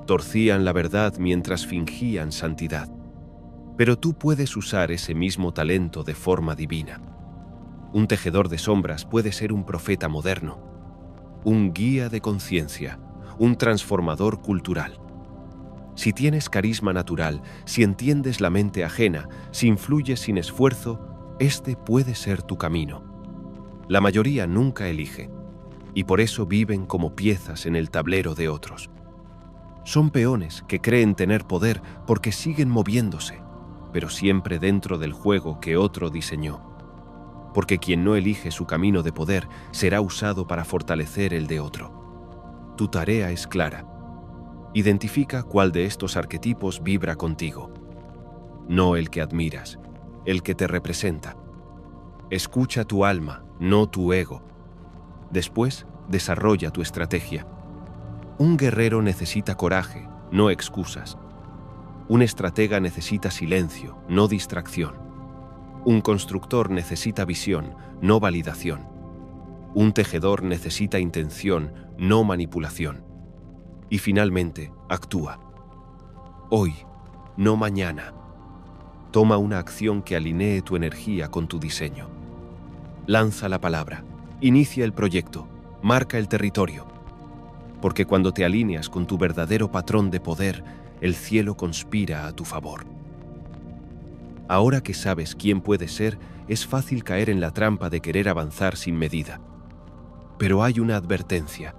Torcían la verdad mientras fingían santidad. Pero tú puedes usar ese mismo talento de forma divina. Un tejedor de sombras puede ser un profeta moderno, un guía de conciencia, un transformador cultural. Si tienes carisma natural, si entiendes la mente ajena, si influyes sin esfuerzo, este puede ser tu camino. La mayoría nunca elige, y por eso viven como piezas en el tablero de otros. Son peones que creen tener poder porque siguen moviéndose, pero siempre dentro del juego que otro diseñó. Porque quien no elige su camino de poder será usado para fortalecer el de otro. Tu tarea es clara. Identifica cuál de estos arquetipos vibra contigo. No el que admiras, el que te representa. Escucha tu alma, no tu ego. Después, desarrolla tu estrategia. Un guerrero necesita coraje, no excusas. Un estratega necesita silencio, no distracción. Un constructor necesita visión, no validación. Un tejedor necesita intención, no manipulación. Y finalmente, actúa. Hoy, no mañana. Toma una acción que alinee tu energía con tu diseño. Lanza la palabra, inicia el proyecto, marca el territorio. Porque cuando te alineas con tu verdadero patrón de poder, el cielo conspira a tu favor. Ahora que sabes quién puedes ser, es fácil caer en la trampa de querer avanzar sin medida. Pero hay una advertencia.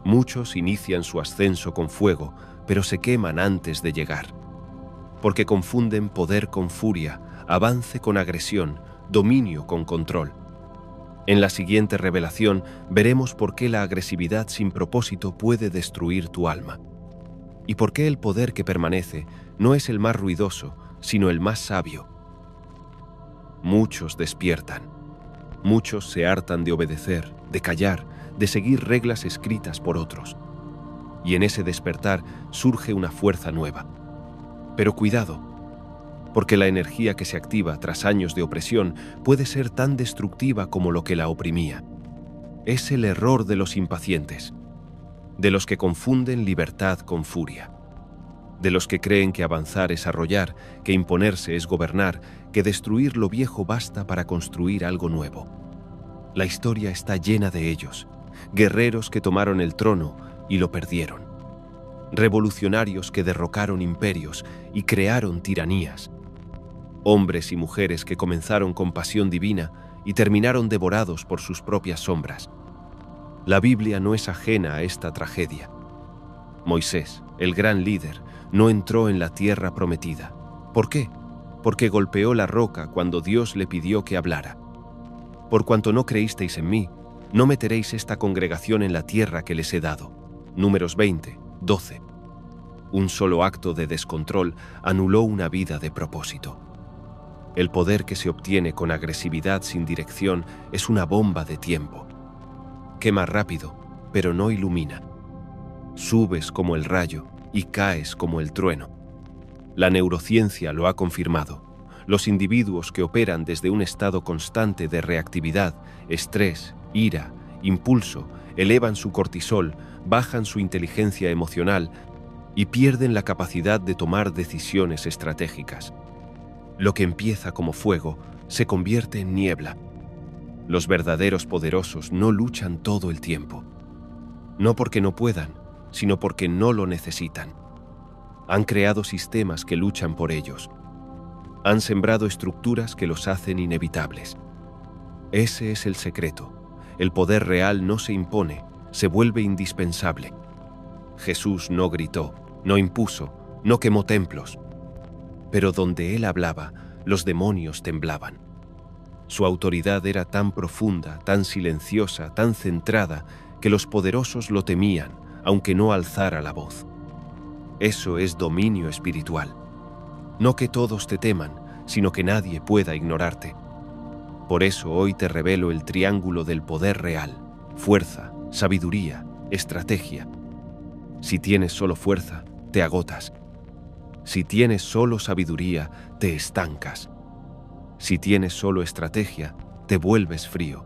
Muchos inician su ascenso con fuego, pero se queman antes de llegar. Porque confunden poder con furia, avance con agresión, dominio con control. En la siguiente revelación veremos por qué la agresividad sin propósito puede destruir tu alma. Y por qué el poder que permanece no es el más ruidoso, sino el más sabio. Muchos despiertan. Muchos se hartan de obedecer, de callar, de seguir reglas escritas por otros. Y en ese despertar surge una fuerza nueva. Pero cuidado, porque la energía que se activa tras años de opresión puede ser tan destructiva como lo que la oprimía. Es el error de los impacientes, de los que confunden libertad con furia, de los que creen que avanzar es arrollar, que imponerse es gobernar, que destruir lo viejo basta para construir algo nuevo. La historia está llena de ellos, guerreros que tomaron el trono y lo perdieron, revolucionarios que derrocaron imperios y crearon tiranías, hombres y mujeres que comenzaron con pasión divina y terminaron devorados por sus propias sombras. La Biblia no es ajena a esta tragedia. Moisés, el gran líder, no entró en la tierra prometida. ¿Por qué? Porque golpeó la roca cuando Dios le pidió que hablara. Por cuanto no creísteis en mí, no meteréis esta congregación en la tierra que les he dado. Números 20, 12. Un solo acto de descontrol anuló una vida de propósito. El poder que se obtiene con agresividad sin dirección es una bomba de tiempo. Quema rápido, pero no ilumina. Subes como el rayo y caes como el trueno. La neurociencia lo ha confirmado. Los individuos que operan desde un estado constante de reactividad, estrés, ira, impulso, elevan su cortisol, bajan su inteligencia emocional y pierden la capacidad de tomar decisiones estratégicas. Lo que empieza como fuego se convierte en niebla. Los verdaderos poderosos no luchan todo el tiempo. no porque no puedan, sino porque no lo necesitan. Han creado sistemas que luchan por ellos. Han sembrado estructuras que los hacen inevitables. Ese es el secreto. El poder real no se impone, se vuelve indispensable. Jesús no gritó, no impuso, no quemó templos. Pero donde él hablaba, los demonios temblaban. Su autoridad era tan profunda, tan silenciosa, tan centrada, que los poderosos lo temían, aunque no alzara la voz. Eso es dominio espiritual. No que todos te teman, sino que nadie pueda ignorarte. Por eso hoy te revelo el triángulo del poder real: fuerza, sabiduría, estrategia. Si tienes solo fuerza, te agotas. Si tienes solo sabiduría, te estancas. Si tienes solo estrategia, te vuelves frío.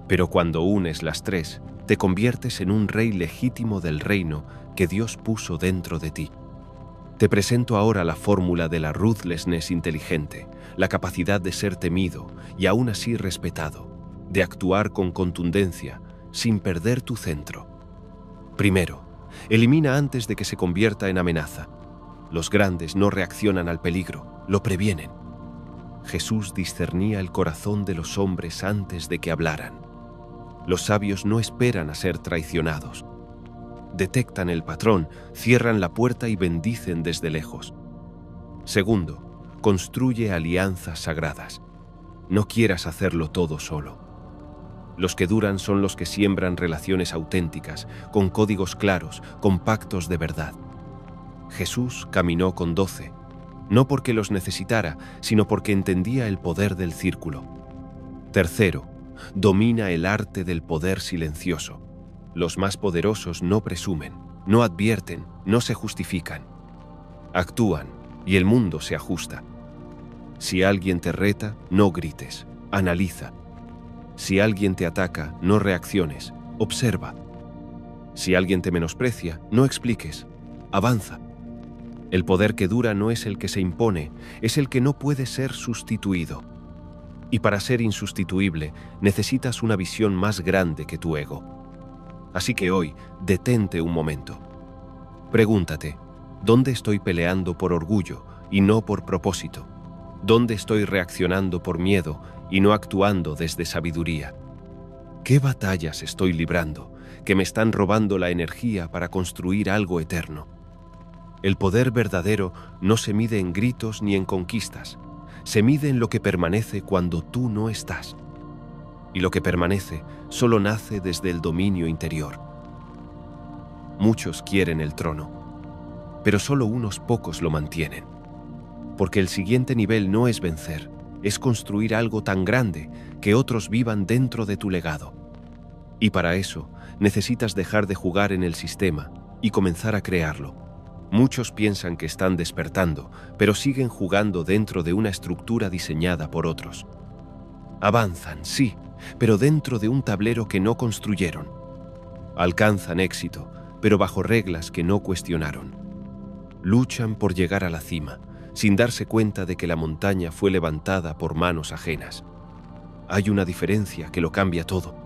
Pero cuando unes las tres, te conviertes en un rey legítimo del reino que Dios puso dentro de ti. Te presento ahora la fórmula de la ruthlessness inteligente, la capacidad de ser temido y aún así respetado, de actuar con contundencia, sin perder tu centro. Primero, elimina antes de que se convierta en amenaza. Los grandes no reaccionan al peligro, lo previenen. Jesús discernía el corazón de los hombres antes de que hablaran. Los sabios no esperan a ser traicionados. Detectan el patrón, cierran la puerta y bendicen desde lejos. Segundo, construye alianzas sagradas. No quieras hacerlo todo solo. Los que duran son los que siembran relaciones auténticas, con códigos claros, con pactos de verdad. Jesús caminó con 12, no porque los necesitara, sino porque entendía el poder del círculo. Tercero, domina el arte del poder silencioso. Los más poderosos no presumen, no advierten, no se justifican. Actúan y el mundo se ajusta. Si alguien te reta, no grites, analiza. Si alguien te ataca, no reacciones, observa. Si alguien te menosprecia, no expliques, avanza. El poder que dura no es el que se impone, es el que no puede ser sustituido. Y para ser insustituible, necesitas una visión más grande que tu ego. Así que hoy, detente un momento. Pregúntate, ¿dónde estoy peleando por orgullo y no por propósito? ¿Dónde estoy reaccionando por miedo y no actuando desde sabiduría? ¿Qué batallas estoy librando que me están robando la energía para construir algo eterno? El poder verdadero no se mide en gritos ni en conquistas, se mide en lo que permanece cuando tú no estás. Y lo que permanece solo nace desde el dominio interior. Muchos quieren el trono, pero solo unos pocos lo mantienen. Porque el siguiente nivel no es vencer, es construir algo tan grande que otros vivan dentro de tu legado. Y para eso necesitas dejar de jugar en el sistema y comenzar a crearlo. Muchos piensan que están despertando, pero siguen jugando dentro de una estructura diseñada por otros. Avanzan, sí, pero dentro de un tablero que no construyeron. Alcanzan éxito, pero bajo reglas que no cuestionaron. Luchan por llegar a la cima, sin darse cuenta de que la montaña fue levantada por manos ajenas. Hay una diferencia que lo cambia todo.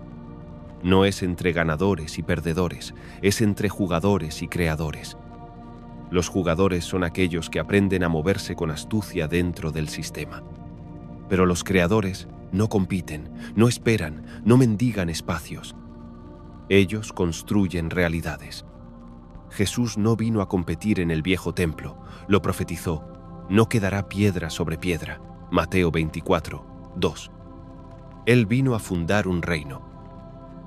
No es entre ganadores y perdedores, es entre jugadores y creadores. Los jugadores son aquellos que aprenden a moverse con astucia dentro del sistema. Pero los creadores no compiten, no esperan, no mendigan espacios. Ellos construyen realidades. Jesús no vino a competir en el viejo templo, lo profetizó. No quedará piedra sobre piedra. Mateo 24, 2. Él vino a fundar un reino.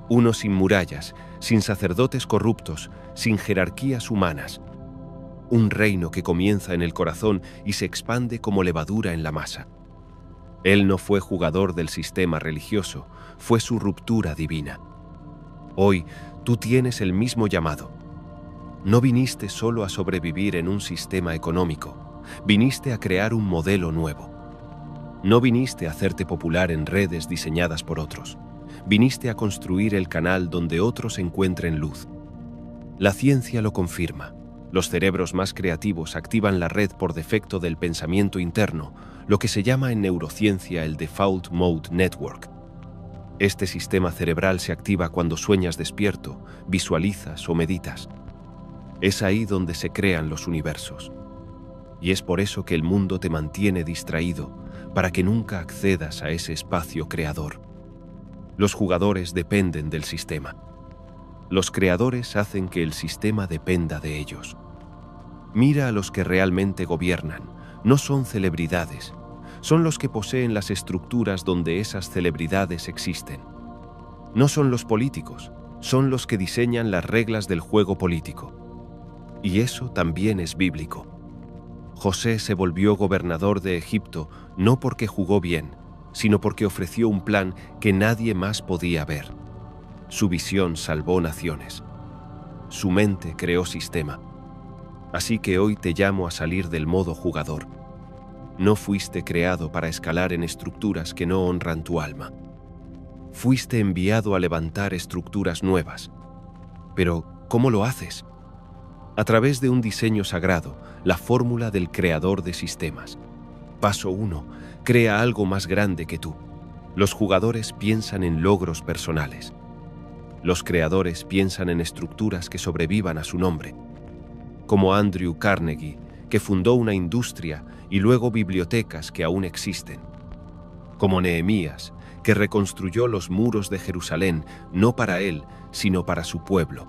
Uno sin murallas, sin sacerdotes corruptos, sin jerarquías humanas. Un reino que comienza en el corazón y se expande como levadura en la masa. Él no fue jugador del sistema religioso, fue su ruptura divina. Hoy tú tienes el mismo llamado. No viniste solo a sobrevivir en un sistema económico, viniste a crear un modelo nuevo. No viniste a hacerte popular en redes diseñadas por otros, viniste a construir el canal donde otros encuentren luz. La ciencia lo confirma. Los cerebros más creativos activan la red por defecto del pensamiento interno, lo que se llama en neurociencia el Default Mode Network. Este sistema cerebral se activa cuando sueñas despierto, visualizas o meditas. Es ahí donde se crean los universos. Y es por eso que el mundo te mantiene distraído, para que nunca accedas a ese espacio creador. Los jugadores dependen del sistema. Los creadores hacen que el sistema dependa de ellos. Mira a los que realmente gobiernan. No son celebridades. Son los que poseen las estructuras donde esas celebridades existen. No son los políticos. Son los que diseñan las reglas del juego político. Y eso también es bíblico. José se volvió gobernador de Egipto no porque jugó bien, sino porque ofreció un plan que nadie más podía ver. Su visión salvó naciones. Su mente creó sistema. Así que hoy te llamo a salir del modo jugador. No fuiste creado para escalar en estructuras que no honran tu alma. Fuiste enviado a levantar estructuras nuevas. Pero, ¿cómo lo haces? A través de un diseño sagrado, la fórmula del creador de sistemas. Paso 1. Crea algo más grande que tú. Los jugadores piensan en logros personales. Los creadores piensan en estructuras que sobrevivan a su nombre. Como Andrew Carnegie, que fundó una industria y luego bibliotecas que aún existen. Como Nehemías, que reconstruyó los muros de Jerusalén no para él, sino para su pueblo.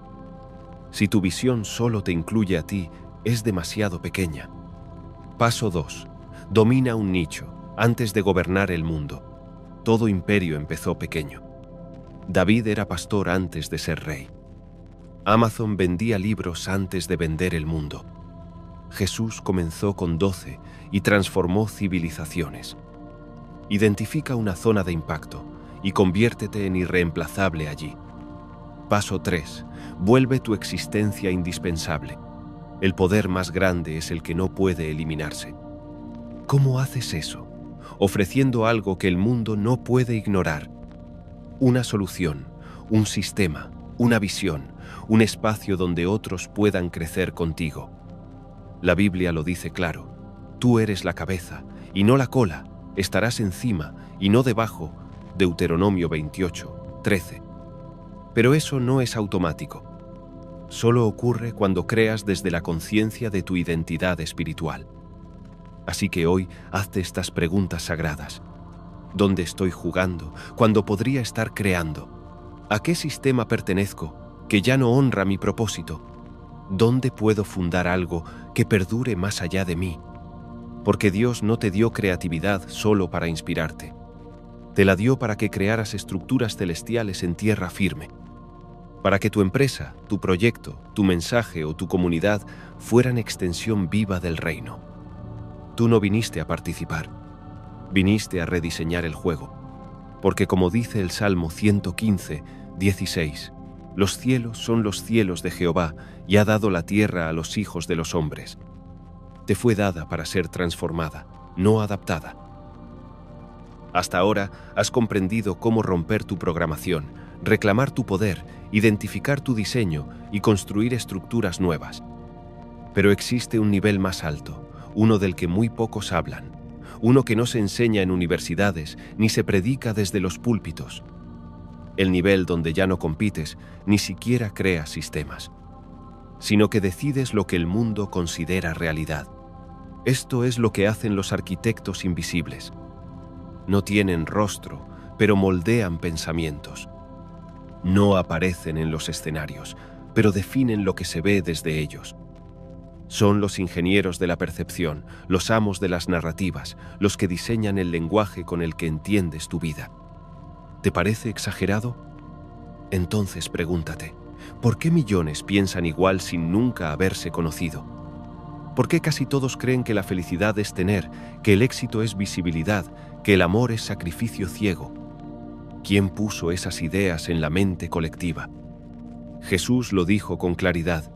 Si tu visión solo te incluye a ti, es demasiado pequeña. Paso 2. Domina un nicho antes de gobernar el mundo. Todo imperio empezó pequeño. David era pastor antes de ser rey. Amazon vendía libros antes de vender el mundo. Jesús comenzó con 12 y transformó civilizaciones. Identifica una zona de impacto y conviértete en irreemplazable allí. Paso 3. Vuelve tu existencia indispensable. El poder más grande es el que no puede eliminarse. ¿Cómo haces eso? Ofreciendo algo que el mundo no puede ignorar. Una solución, un sistema, una visión, un espacio donde otros puedan crecer contigo. La Biblia lo dice claro. Tú eres la cabeza y no la cola. Estarás encima y no debajo. Deuteronomio 28, 13. Pero eso no es automático. Solo ocurre cuando creas desde la conciencia de tu identidad espiritual. Así que hoy hazte estas preguntas sagradas. ¿Dónde estoy jugando cuando podría estar creando? ¿A qué sistema pertenezco que ya no honra mi propósito? ¿Dónde puedo fundar algo que perdure más allá de mí? Porque Dios no te dio creatividad solo para inspirarte. Te la dio para que crearas estructuras celestiales en tierra firme. Para que tu empresa, tu proyecto, tu mensaje o tu comunidad fueran extensión viva del reino. Tú no viniste a participar. Viniste a rediseñar el juego. Porque como dice el Salmo 115, 16, los cielos son los cielos de Jehová y ha dado la tierra a los hijos de los hombres. Te fue dada para ser transformada, no adaptada. Hasta ahora has comprendido cómo romper tu programación, reclamar tu poder, identificar tu diseño y construir estructuras nuevas. Pero existe un nivel más alto, uno del que muy pocos hablan, uno que no se enseña en universidades ni se predica desde los púlpitos. El nivel donde ya no compites, ni siquiera creas sistemas, sino que decides lo que el mundo considera realidad. Esto es lo que hacen los arquitectos invisibles. No tienen rostro, pero moldean pensamientos. No aparecen en los escenarios, pero definen lo que se ve desde ellos. Son los ingenieros de la percepción, los amos de las narrativas, los que diseñan el lenguaje con el que entiendes tu vida. ¿Te parece exagerado? Entonces pregúntate, ¿por qué millones piensan igual sin nunca haberse conocido? ¿Por qué casi todos creen que la felicidad es tener, que el éxito es visibilidad, que el amor es sacrificio ciego? ¿Quién puso esas ideas en la mente colectiva? Jesús lo dijo con claridad: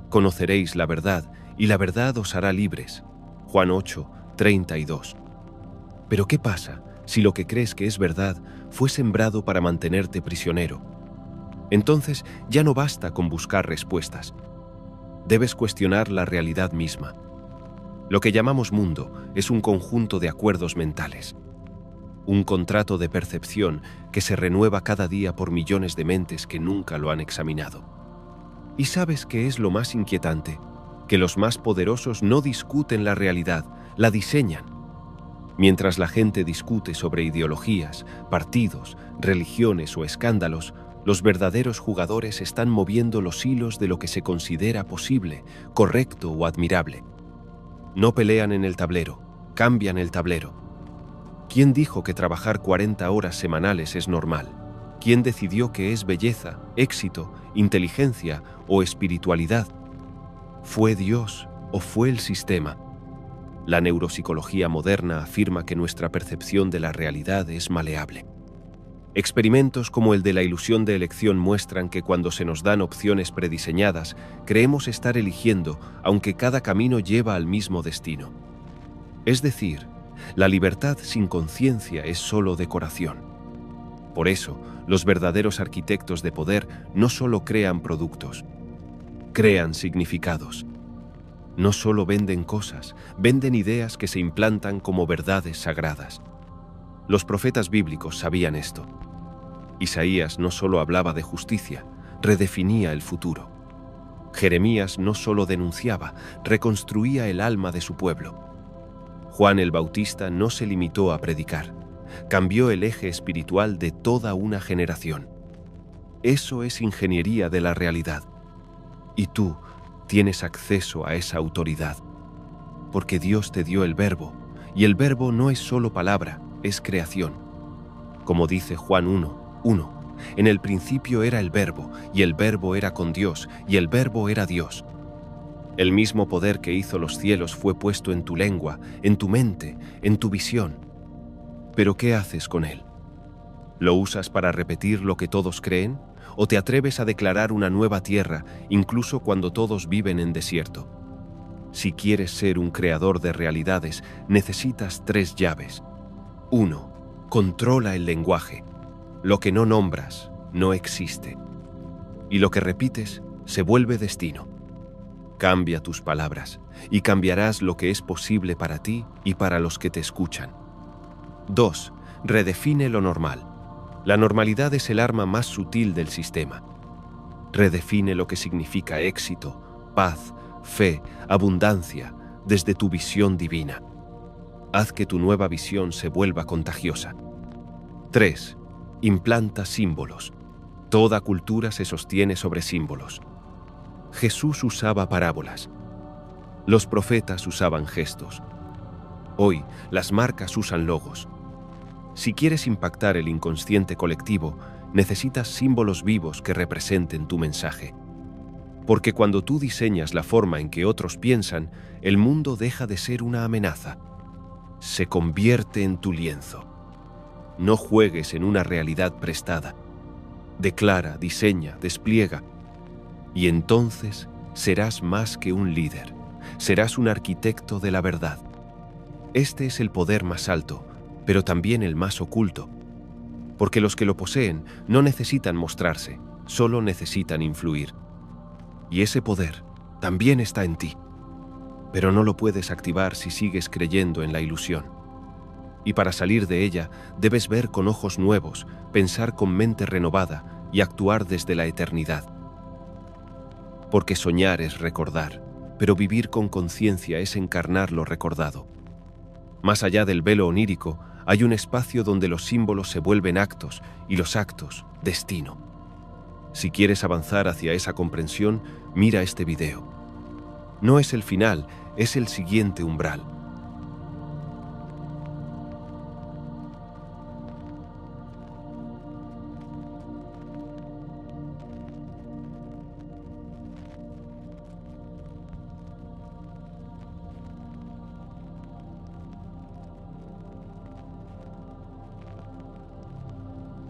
conoceréis la verdad, y la verdad os hará libres. Juan 8, 32. Pero ¿qué pasa si lo que crees que es verdad fue sembrado para mantenerte prisionero? Entonces ya no basta con buscar respuestas. Debes cuestionar la realidad misma. Lo que llamamos mundo es un conjunto de acuerdos mentales. un contrato de percepción que se renueva cada día por millones de mentes que nunca lo han examinado. ¿Y sabes qué es lo más inquietante? Que los más poderosos no discuten la realidad, la diseñan. Mientras la gente discute sobre ideologías, partidos, religiones o escándalos, los verdaderos jugadores están moviendo los hilos de lo que se considera posible, correcto o admirable. No pelean en el tablero, cambian el tablero. ¿Quién dijo que trabajar 40 horas semanales es normal? ¿Quién decidió que es belleza, éxito, inteligencia o espiritualidad? ¿Fue Dios o fue el sistema? La neuropsicología moderna afirma que nuestra percepción de la realidad es maleable. Experimentos como el de la ilusión de elección muestran que cuando se nos dan opciones prediseñadas, creemos estar eligiendo, aunque cada camino lleva al mismo destino. Es decir, la libertad sin conciencia es solo decoración. Por eso, los verdaderos arquitectos de poder no solo crean productos, crean significados. No solo venden cosas, venden ideas que se implantan como verdades sagradas. Los profetas bíblicos sabían esto. Isaías no solo hablaba de justicia, redefinía el futuro. Jeremías no solo denunciaba, reconstruía el alma de su pueblo. Juan el Bautista no se limitó a predicar, cambió el eje espiritual de toda una generación. Eso es ingeniería de la realidad. Y tú tienes acceso a esa autoridad, porque Dios te dio el verbo, y el verbo no es solo palabra, es creación. Como dice Juan 1:1, en el principio era el verbo, y el verbo era con Dios, y el verbo era Dios. El mismo poder que hizo los cielos fue puesto en tu lengua, en tu mente, en tu visión. ¿Pero qué haces con él? ¿Lo usas para repetir lo que todos creen? ¿O te atreves a declarar una nueva tierra, incluso cuando todos viven en desierto? Si quieres ser un creador de realidades, necesitas 3 llaves. 1. Controla el lenguaje. Lo que no nombras, no existe. Y lo que repites, se vuelve destino. Cambia tus palabras, y cambiarás lo que es posible para ti y para los que te escuchan. 2. Redefine lo normal. La normalidad es el arma más sutil del sistema. Redefine lo que significa éxito, paz, fe, abundancia, desde tu visión divina. Haz que tu nueva visión se vuelva contagiosa. 3. Implanta símbolos. Toda cultura se sostiene sobre símbolos. Jesús usaba parábolas. Los profetas usaban gestos. Hoy, las marcas usan logos. Si quieres impactar el inconsciente colectivo, necesitas símbolos vivos que representen tu mensaje. Porque cuando tú diseñas la forma en que otros piensan, el mundo deja de ser una amenaza. Se convierte en tu lienzo. No juegues en una realidad prestada. Declara, diseña, despliega. Y entonces serás más que un líder. Serás un arquitecto de la verdad. Este es el poder más alto, pero también el más oculto. Porque los que lo poseen no necesitan mostrarse, solo necesitan influir. Y ese poder también está en ti. Pero no lo puedes activar si sigues creyendo en la ilusión. Y para salir de ella, debes ver con ojos nuevos, pensar con mente renovada y actuar desde la eternidad. Porque soñar es recordar, pero vivir con conciencia es encarnar lo recordado. Más allá del velo onírico, hay un espacio donde los símbolos se vuelven actos y los actos, destino. Si quieres avanzar hacia esa comprensión, mira este video. No es el final, es el siguiente umbral.